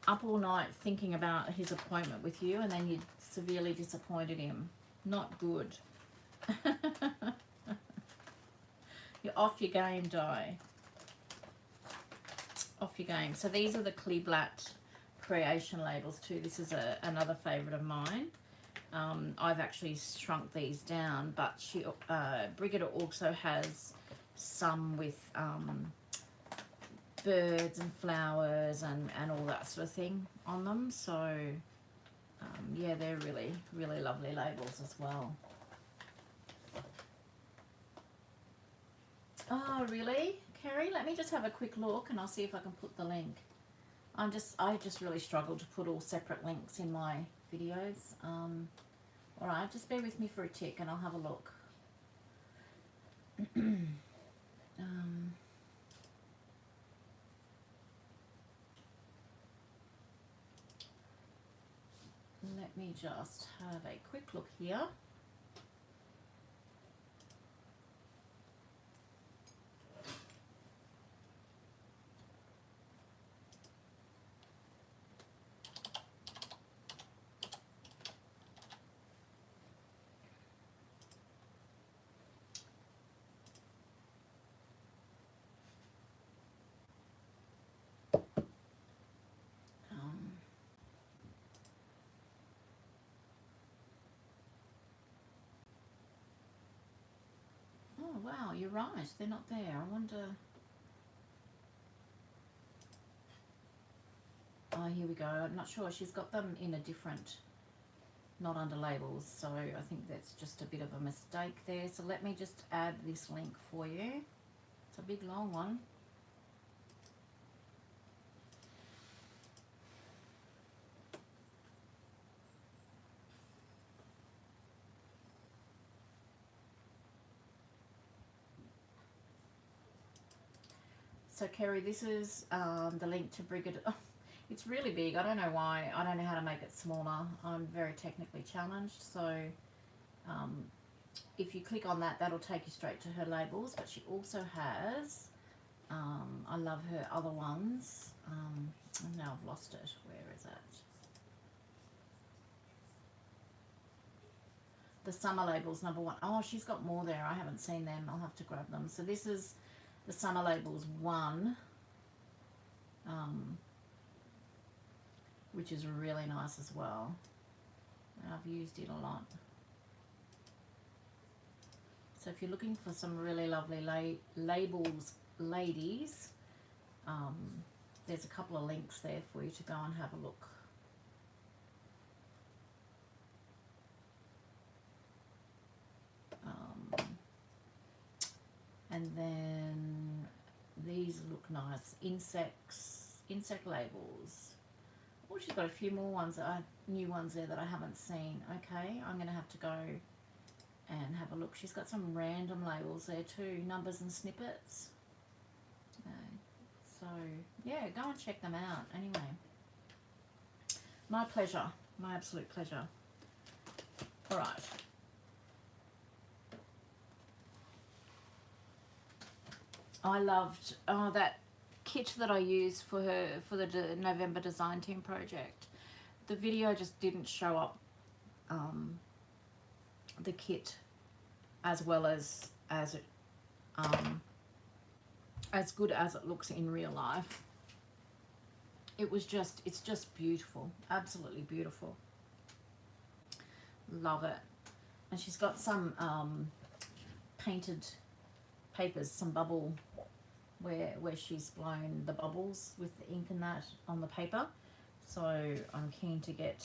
up all night thinking about his appointment with you, and then you severely disappointed him. Not good. You're off your game, Di. Off your game. So these are the Kleeblatt creation labels too. This is another favourite of mine. I've actually shrunk these down, but Brigitte also has some with birds and flowers and all that sort of thing on them. So yeah, they're really, really lovely labels as well. Oh, really? Kerry, let me just have a quick look and I'll see if I can put the link. I just really struggle to put all separate links in my videos. All right, just bear with me for a tick and I'll have a look. Let me just have a quick look here. Oh wow, you're right, they're not there. I wonder. Oh, here we go. I'm not sure. She's got them in a different, not under labels, so I think that's just a bit of a mistake there. So let me just add this link for you. It's a big long one. So Kerry, this is the link to Brigitte. Oh, it's really big. I don't know why. I don't know how to make it smaller. I'm very technically challenged. So if you click on that, that'll take you straight to her labels. But she also has I love her other ones. And now I've lost it. Where is it? The Summer Labels #1. Oh, she's got more there. I haven't seen them. I'll have to grab them. So this is the Summer Labels 1, which is really nice as well. And I've used it a lot. So if you're looking for some really lovely labels, ladies, there's a couple of links there for you to go and have a look. And then these look nice. Insect labels. Oh, she's got a few more ones, new ones there that I haven't seen. Okay, I'm going to have to go and have a look. She's got some random labels there too, numbers and snippets. So, yeah, go and check them out. Anyway, my pleasure, my absolute pleasure. All right. I loved that kit that I used for her for the November Design Team project. The video just didn't show up the kit as well as it as good as it looks in real life. It's just beautiful, absolutely beautiful. Love it. And she's got some painted papers, some bubble where she's blown the bubbles with the ink and that on the paper. So I'm keen to get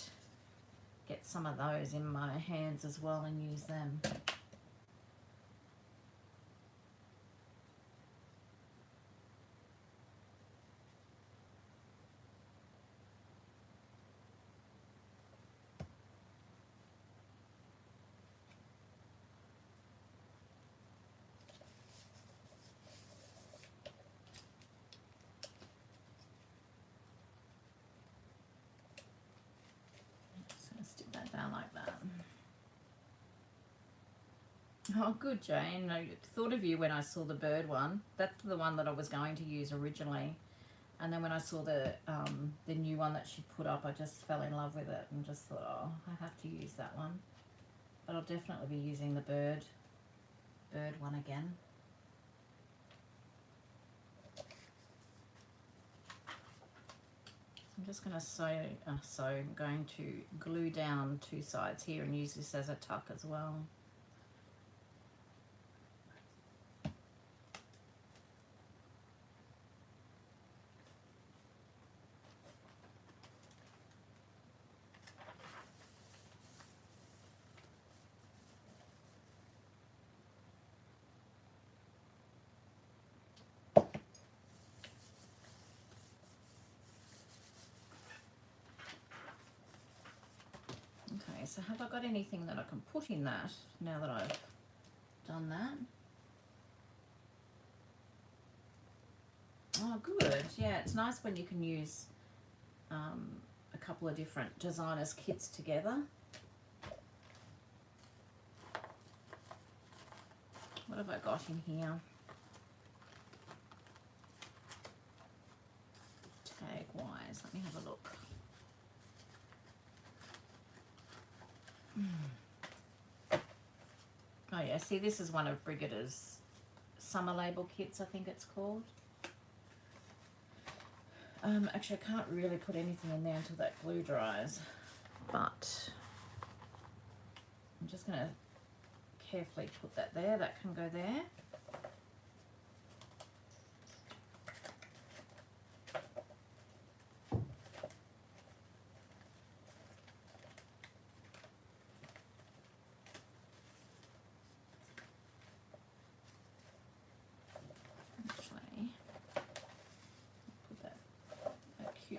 some of those in my hands as well and use them. Stick that down like that. Oh, good, Jane. I thought of you when I saw the bird one. That's the one that I was going to use originally, and then when I saw the new one that she put up, I just fell in love with it and just thought, oh, I have to use that one. But I'll definitely be using the bird one again. I'm just going to I'm going to glue down 2 sides here and use this as a tuck as well. So have I got anything that I can put in that now that I've done that? Oh, good. Yeah, it's nice when you can use a couple of different designers' kits together. What have I got in here? Tag-wise, let me have a look. Oh yeah, see, this is one of Brigida's summer label kits, I think it's called. Actually, I can't really put anything in there until that glue dries, but I'm just going to carefully put that there. That can go there.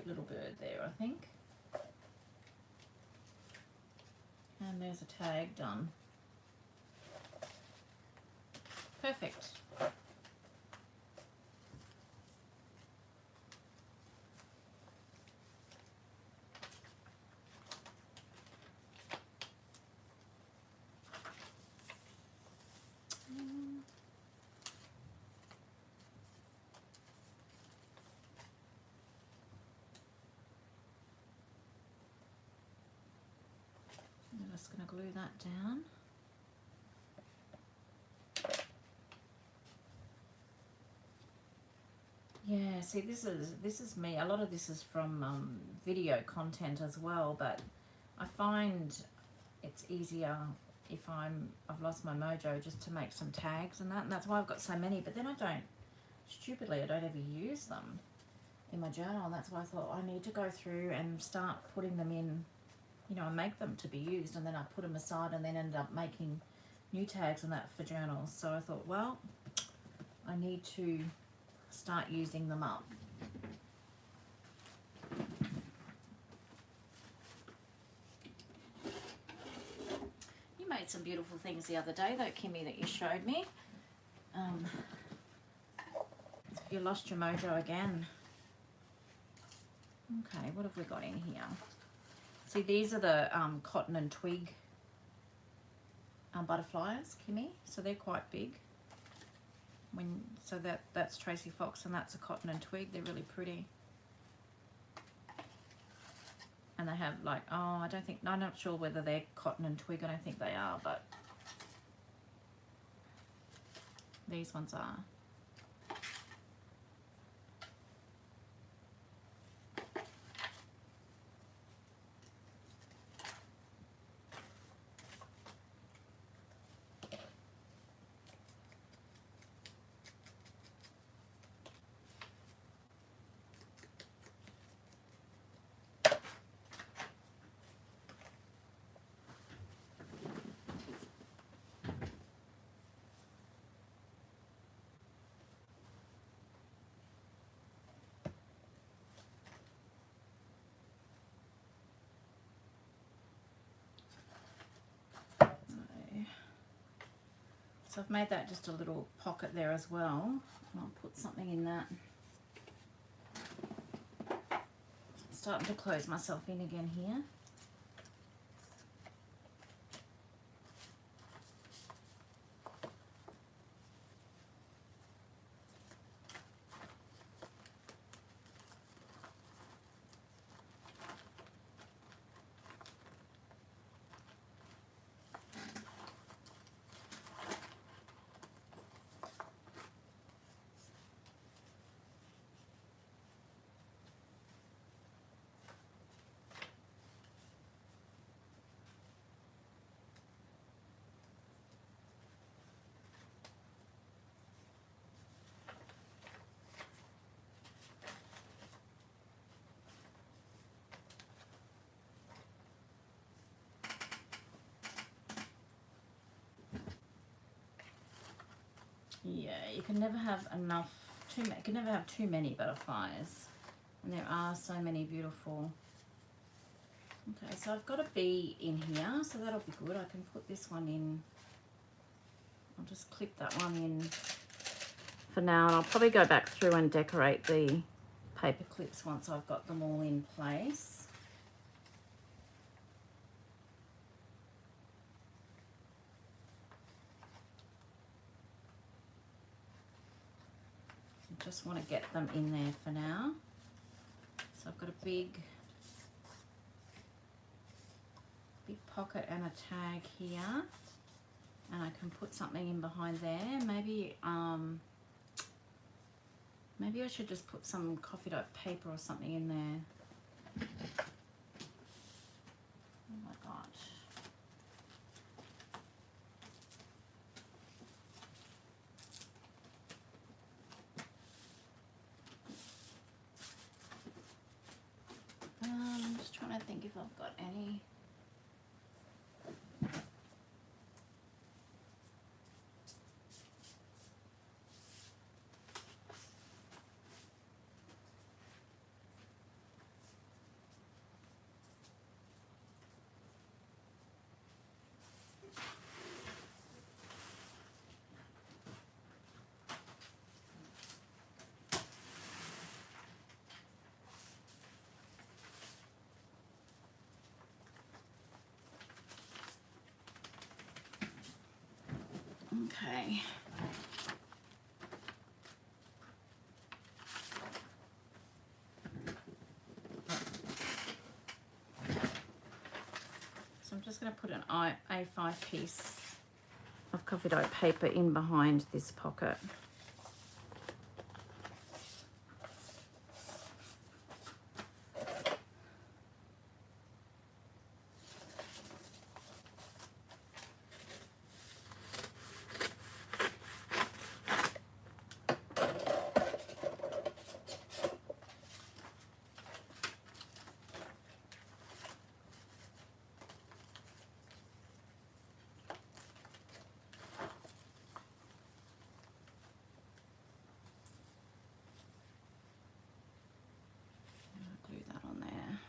Little bird there, I think. And there's a tag done. Perfect. going to glue that down. Yeah, see, this is me. A lot of this is from video content as well, but I find it's easier if I've lost my mojo just to make some tags and that's why I've got so many. But then I don't ever use them in my journal, and that's why I thought I need to go through and start putting them in. You know, I make them to be used, and then I put them aside, and then end up making new tags and that for journals. So I thought, well, I need to start using them up. You made some beautiful things the other day though, Kimmy, that you showed me. You lost your mojo again. Okay, what have we got in here? See, these are the cotton and twig butterflies, Kimmy, so they're quite big. So that's Tracy Fox, and that's a cotton and twig. They're really pretty. And they have like, oh, I'm not sure whether they're cotton and twig. I don't think they are, but these ones are. So I've made that just a little pocket there as well. I'll put something in that. I'm starting to close myself in again here. Yeah, you can never have enough, you can never have too many butterflies. And there are so many beautiful. Okay, so I've got a bee in here, so that'll be good. I can put this one in. I'll just clip that one in for now, and I'll probably go back through and decorate the paper clips once I've got them all in place. Just want to get them in there for now. So I've got a big pocket and a tag here, and I can put something in behind there. Maybe maybe I should just put some coffee dot paper or something in there. Oh my gosh. I'm just trying to think if I've got any. Okay. So I'm just just going to put an A5 piece of coffee dye paper in behind this pocket. Glue that on there.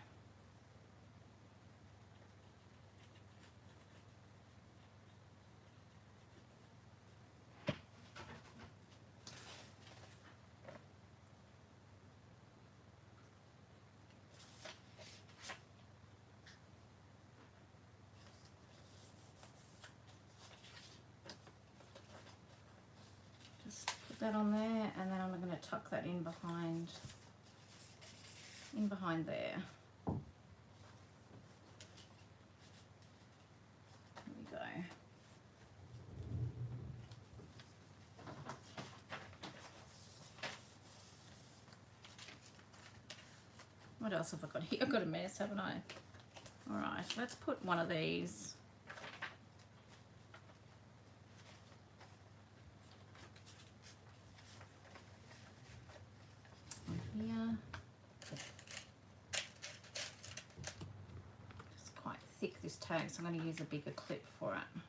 Just put that on there, and then I'm going to tuck that in behind there. There we go. What else have I got here? I've got a mess, haven't I? All right, let's put one of these. On here. It's quite thick, this tag, so I'm going to use a bigger clip for it.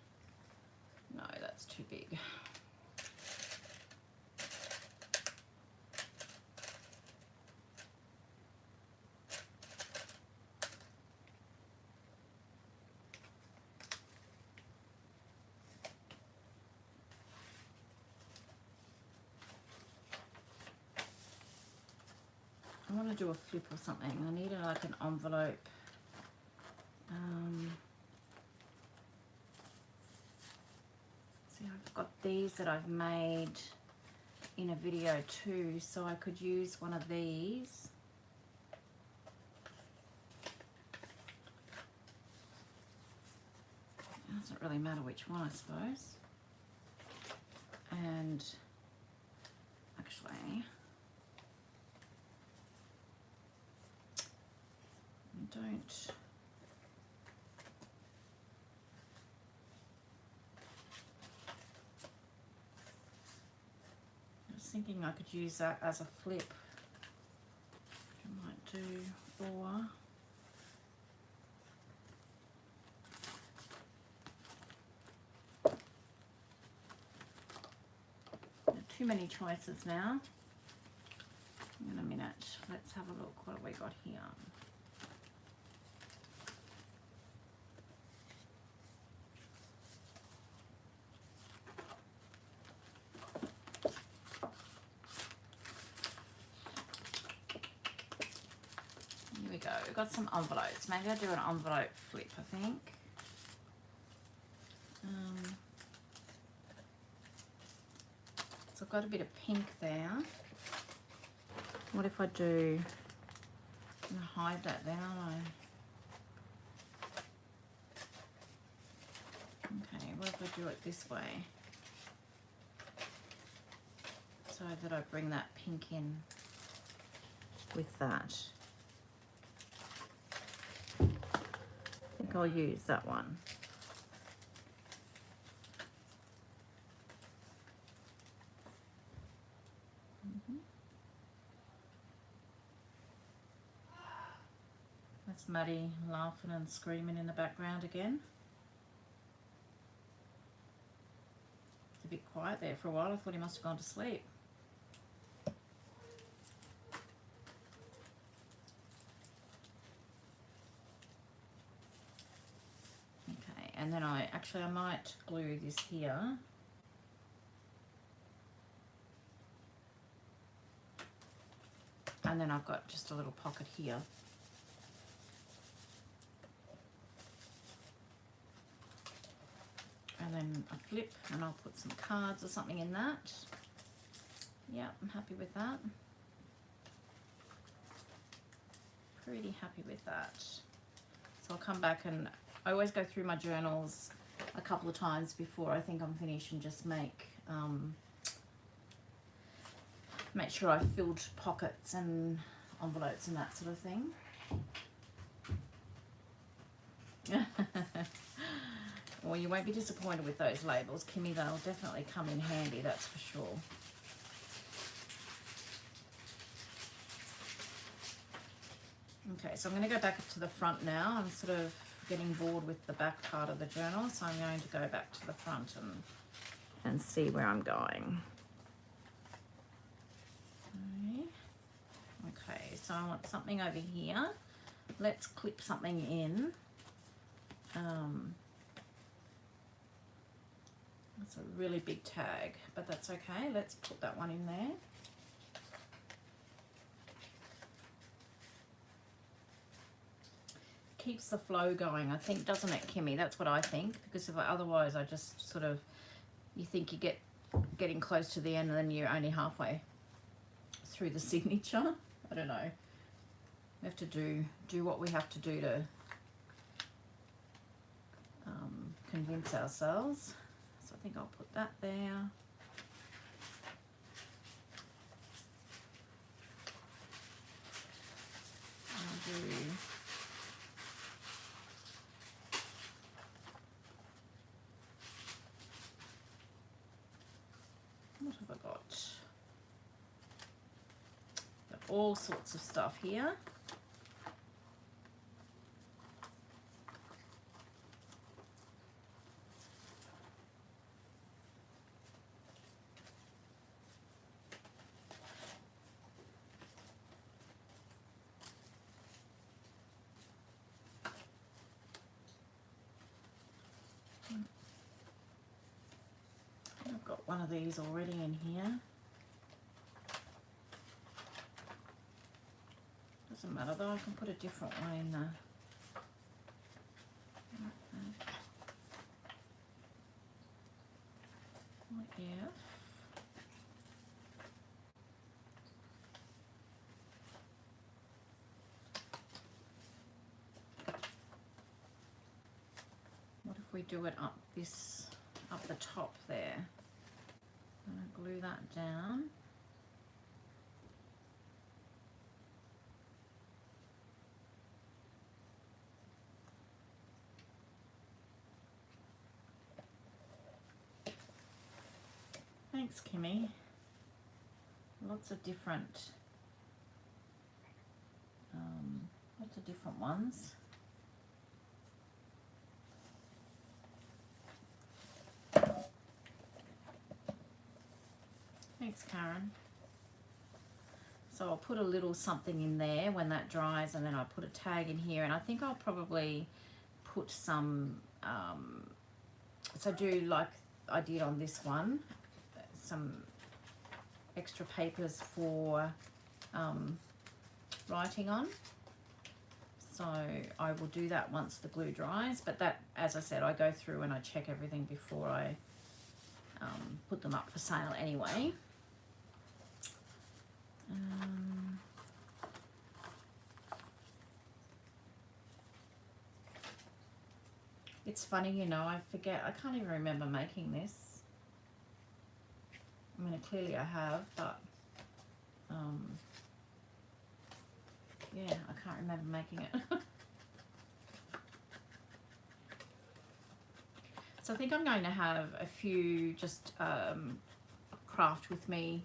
No, that's too big. I want to do a flip or something. I need like an envelope. See, I've got these that I've made in a video too, so I could use one of these. It doesn't really matter which one, I suppose. And actually, don't. I was thinking I could use that as a flip. I might do, or too many choices now. In a minute, let's have a look. What have we got here? Here we go. We've got some envelopes. Maybe I'll do an envelope flip, I think. So I've got a bit of pink there. What if I do, I'm gonna hide that there, aren't I? Okay, what if I do it this way? So that I bring that pink in with that. I think I'll use that one. That's Maddie laughing and screaming in the background again. It's a bit quiet there for a while. I thought he must have gone to sleep. Okay, and then I might glue this here. And then I've got just a little pocket here. And then a flip, and I'll put some cards or something in that. Yeah, I'm happy with that. Pretty happy with that. So I'll come back and I always go through my journals a couple of times before I think I'm finished and just make sure I've filled pockets and envelopes and that sort of thing. Well, you won't be disappointed with those labels, Kimmy. They'll definitely come in handy, that's for sure. Okay, so I'm going to go back up to the front now. I'm sort of getting bored with the back part of the journal, so I'm going to go back to the front and see where I'm going. Okay, so I want something over here. Let's clip something in. It's a really big tag, but that's okay. Let's put that one in there. Keeps the flow going, I think, doesn't it, Kimmy? That's what I think, because if otherwise I just sort of, you think you getting close to the end and then you're only halfway through the signature. I don't know. We have to do what we have to do to convince ourselves. So I think I'll put that there. I'll do what have I got? Got all sorts of stuff here. I've got one of these already in here. Doesn't matter though, I can put a different one in there. What if? What if we do it up the top there? I'm going to glue that down. Thanks, Kimmy. Lots of different ones. Thanks, Karen. So I'll put a little something in there when that dries, and then I'll put a tag in here, and I think I'll probably put some, so do like I did on this one, some extra papers for writing on. So I will do that once the glue dries, but that, as I said, I go through and I check everything before I put them up for sale anyway. It's funny, you know, I forget, I can't even remember making this. I mean, clearly I have, but yeah, I can't remember making it. So I think I'm going to have a few just craft with me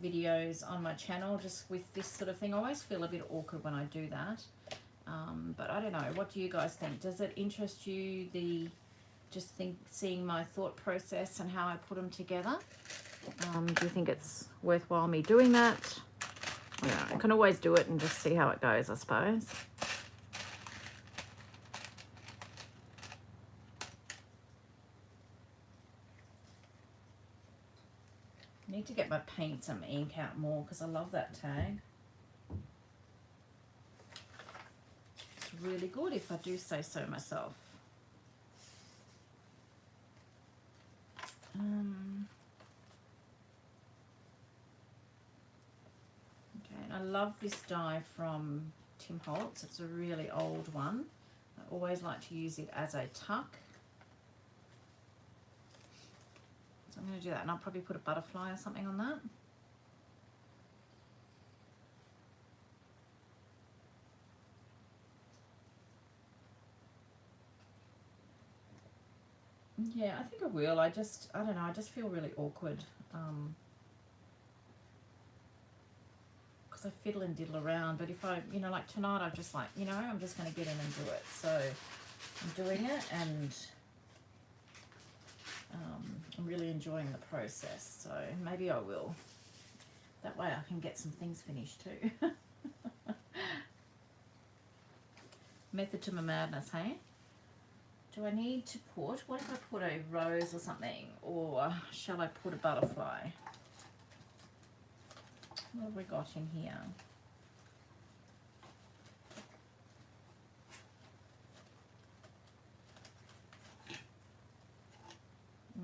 videos on my channel just with this sort of thing. I always feel a bit awkward when I do that, but I don't know, what do you guys think? Does it interest you, seeing my thought process and how I put them together? Do you think it's worthwhile me doing that? Yeah, I can always do it and just see how it goes, I suppose. I need to get my paints and my ink out more because I love that tag. It's really good if I do say so myself. Okay, I love this die from Tim Holtz. It's a really old one. I always like to use it as a tuck. So I'm going to do that, and I'll probably put a butterfly or something on that. Yeah, I think I will. I don't know, I just feel really awkward. Because I fiddle and diddle around, but if I, like tonight, I'm just like, I'm just going to get in and do it. So I'm doing it, and I'm really enjoying the process. So maybe I will. That way I can get some things finished too. Method to my madness, hey? Do I need to put, what if I put a rose or something? Or shall I put a butterfly? What have we got in here?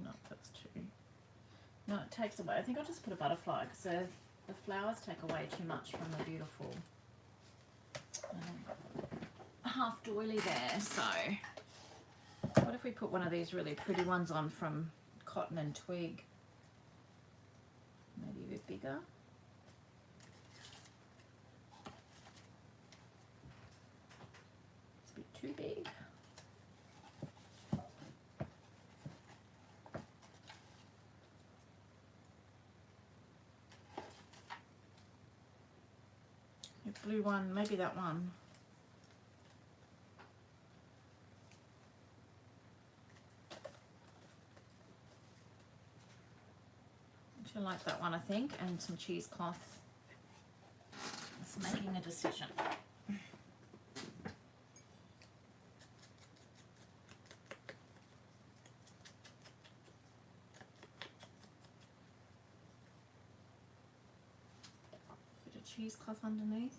No, that's too. No, it takes away. I think I'll just put a butterfly because the flowers take away too much from the beautiful half doily there. So what if we put one of these really pretty ones on from Cotton and Twig? Maybe a bit bigger. It's a bit too big. A blue one, maybe that one. I like that one, I think, and some cheesecloth. It's making a decision. Bit of cheesecloth underneath.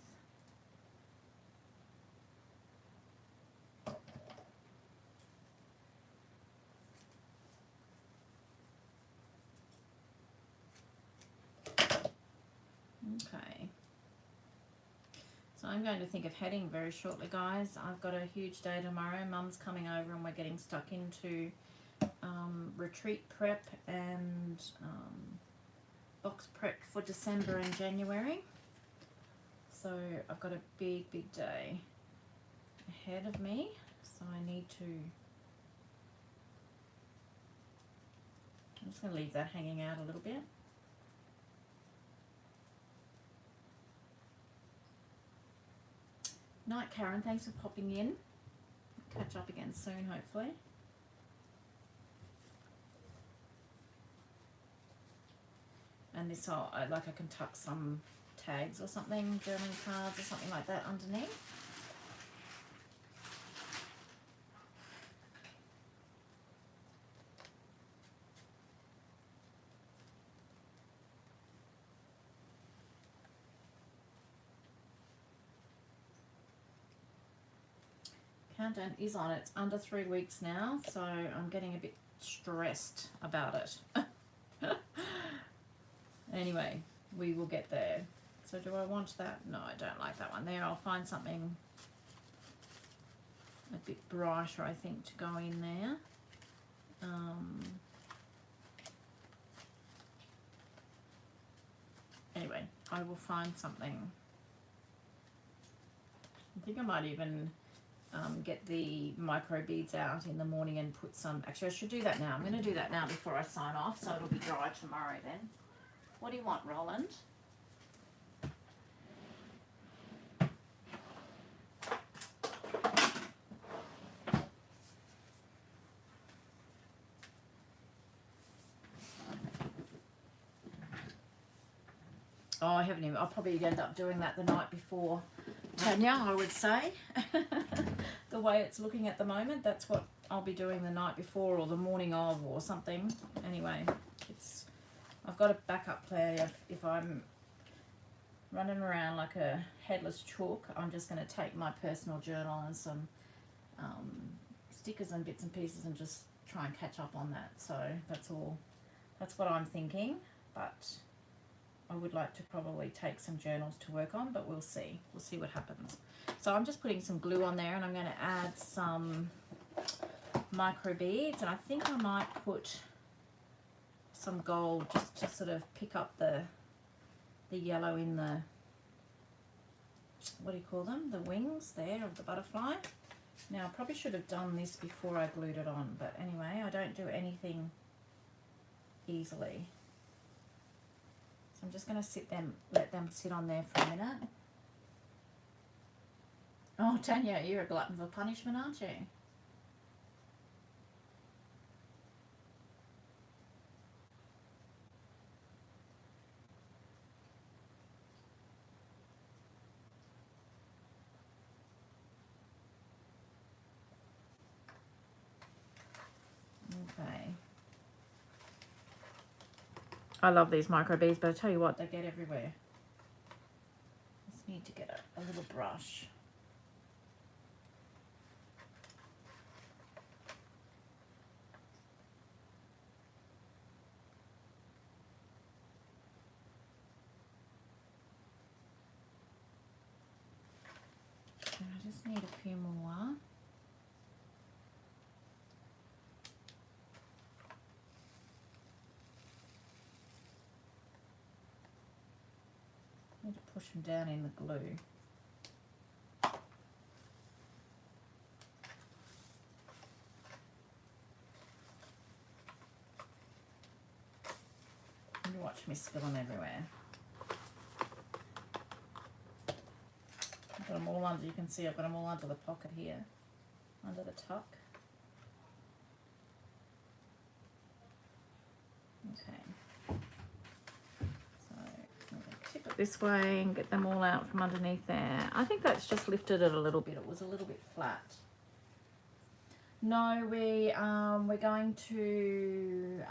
Okay, so I'm going to think of heading very shortly, guys. I've got a huge day tomorrow. Mum's coming over and we're getting stuck into retreat prep and box prep for December and January. So I've got a big day ahead of me, so I need to, I'm just going to leave that hanging out a little bit. Night, Karen. Thanks for popping in. Catch up again soon, hopefully. And this, I can tuck some tags or something, journaling cards or something like that underneath. Countdown is on. It's under 3 weeks now, so I'm getting a bit stressed about it. Anyway, we will get there. So do I want that? No, I don't like that one there. I'll find something a bit brighter, I think, to go in there. Anyway, I will find something. I think I might even get the micro beads out in the morning and put some, actually I should do that now. I'm going to do that now before I sign off, so it'll be dry tomorrow then. What do you want, Roland? Oh, I haven't even, I'll probably end up doing that the night before Tanya, I would say. The way it's looking at the moment, that's what I'll be doing the night before or the morning of or something. Anyway, I've got a backup plan. If I'm running around like a headless chook, I'm just going to take my personal journal and some stickers and bits and pieces and just try and catch up on that. So that's all. That's what I'm thinking. But I would like to probably take some journals to work on, but we'll see. We'll see what happens. So I'm just putting some glue on there, and I'm going to add some micro beads, and I think I might put some gold just to sort of pick up the yellow in the, what do you call them, the wings there of the butterfly. Now I probably should have done this before I glued it on, but anyway, I don't do anything easily. So I'm just going to let them sit on there for a minute. Oh, Tanya, you're a glutton for punishment, aren't you? Okay. I love these micro beads, but I tell you what, they get everywhere. Just need to get a little brush. And I just need a few more. Need to push them down in the glue. You watch me spill them everywhere. I've got them all under, you can see I've got them all under the pocket here, under the tuck. Okay. So I'm going to tip it this way and get them all out from underneath there. I think that's just lifted it a little bit. It was a little bit flat. No, we're going to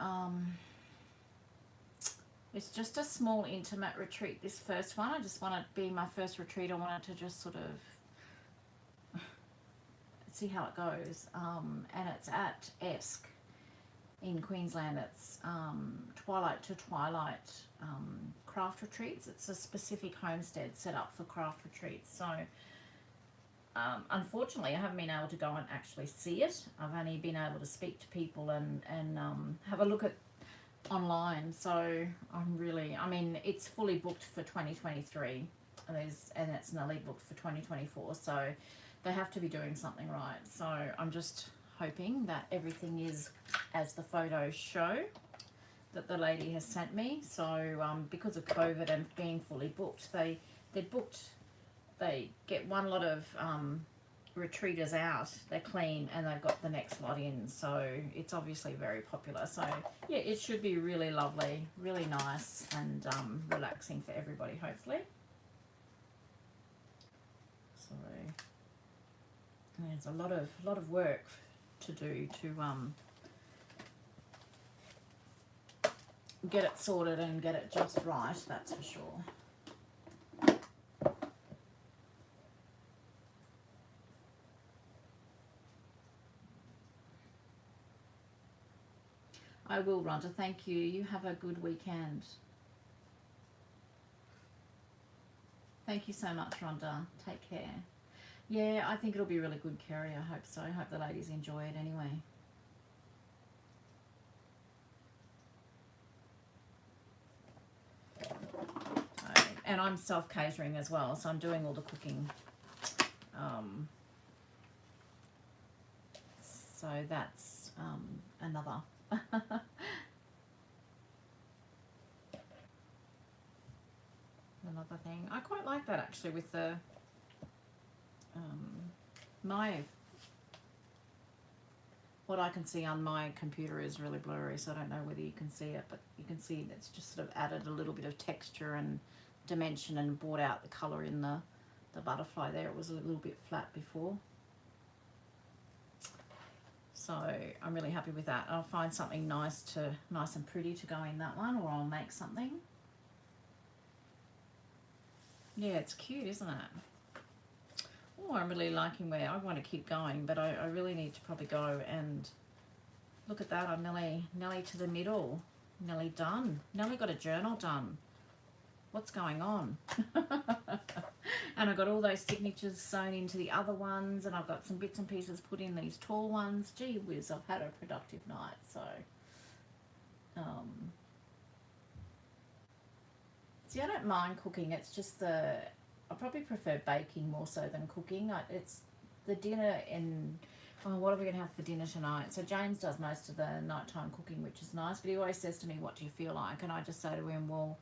it's just a small intimate retreat, this first one. I just want it to be my first retreat. I want it to just sort of see how it goes. And it's at Esk in Queensland. It's Twilight to Twilight craft retreats. It's a specific homestead set up for craft retreats. So unfortunately, I haven't been able to go and actually see it. I've only been able to speak to people and have a look at online. So I mean, it's fully booked for 2023, and it's nearly booked for 2024. So they have to be doing something right. So I'm just hoping that everything is as the photos show that the lady has sent me. So because of COVID and being fully booked, they get one lot of retreaters out, they're clean, and they've got the next lot in. So it's obviously very popular. So yeah, it should be really lovely, really nice, and relaxing for everybody, hopefully. So there's a lot of work to do to get it sorted and get it just right, that's for sure. I will, Rhonda. Thank you. You have a good weekend. Thank you so much, Rhonda. Take care. Yeah, I think it'll be really good, Kerry. I hope so. I hope the ladies enjoy it anyway. And I'm self-catering as well, so I'm doing all the cooking. So that's another. Another thing. I quite like that actually with the what I can see on my computer is really blurry, so I don't know whether you can see it, but you can see that's just sort of added a little bit of texture and dimension and brought out the colour in the butterfly there. It was a little bit flat before. So I'm really happy with that. I'll find something nice and pretty to go in that one, or I'll make something. Yeah, it's cute, isn't it? Oh, I'm really liking where I want to keep going, but I really need to probably go and look at that. I'm nearly to the middle, nearly done. Nearly got a journal done. what's going on? And I got all those signatures sewn into the other ones, and I've got some bits and pieces put in these tall ones. Gee whiz, I've had a productive night. So see, I don't mind cooking. It's just I probably prefer baking more so than cooking. It's the dinner and what are we going to have for dinner tonight? So James does most of the nighttime cooking, which is nice, but he always says to me, what do you feel like? And I just say to him, well,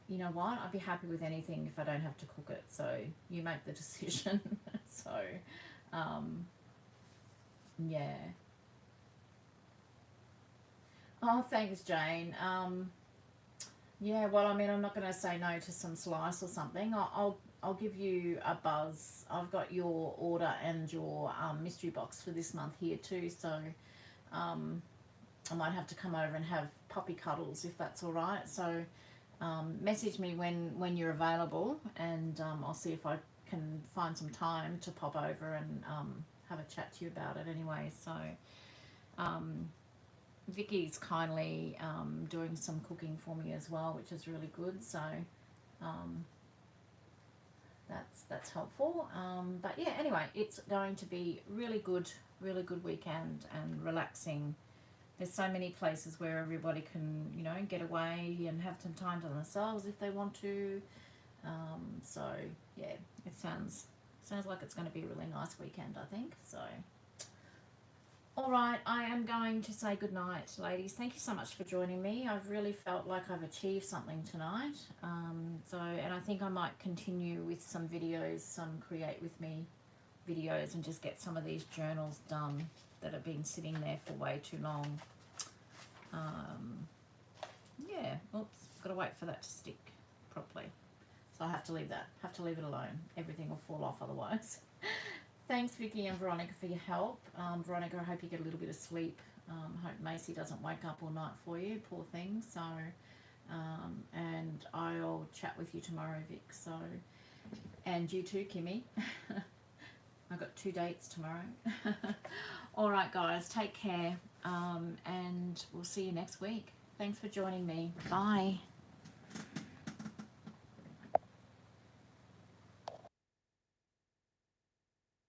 you know what, I'd be happy with anything if I don't have to cook it, so you make the decision. So yeah. Oh, thanks, Jane. Yeah, well, I mean, I'm not going to say no to some slice or something. I'll give you a buzz. I've got your order and your mystery box for this month here too, so I might have to come over and have puppy cuddles if that's all right. So message me when you're available, and I'll see if I can find some time to pop over and have a chat to you about it anyway. So Vicky's kindly doing some cooking for me as well, which is really good. So that's helpful. But yeah, anyway, it's going to be really good weekend and relaxing. There's so many places where everybody can, you know, get away and have some time to themselves if they want to. So yeah, it sounds like it's going to be a really nice weekend, I think. So all right, I am going to say good night, ladies. Thank you so much for joining me. I've really felt like I've achieved something tonight. And I think I might continue with some videos, some Create With Me videos, and just get some of these journals done that have been sitting there for way too long. Yeah, oops, got to wait for that to stick properly. So I have to leave it alone. Everything will fall off otherwise. Thanks, Vicky and Veronica, for your help. Veronica, I hope you get a little bit of sleep. Hope Macy doesn't wake up all night for you, poor thing. So, and I'll chat with you tomorrow, Vic. So, and you too, Kimmy. I've got 2 dates tomorrow. All right, guys, take care, and we'll see you next week. Thanks for joining me. Bye.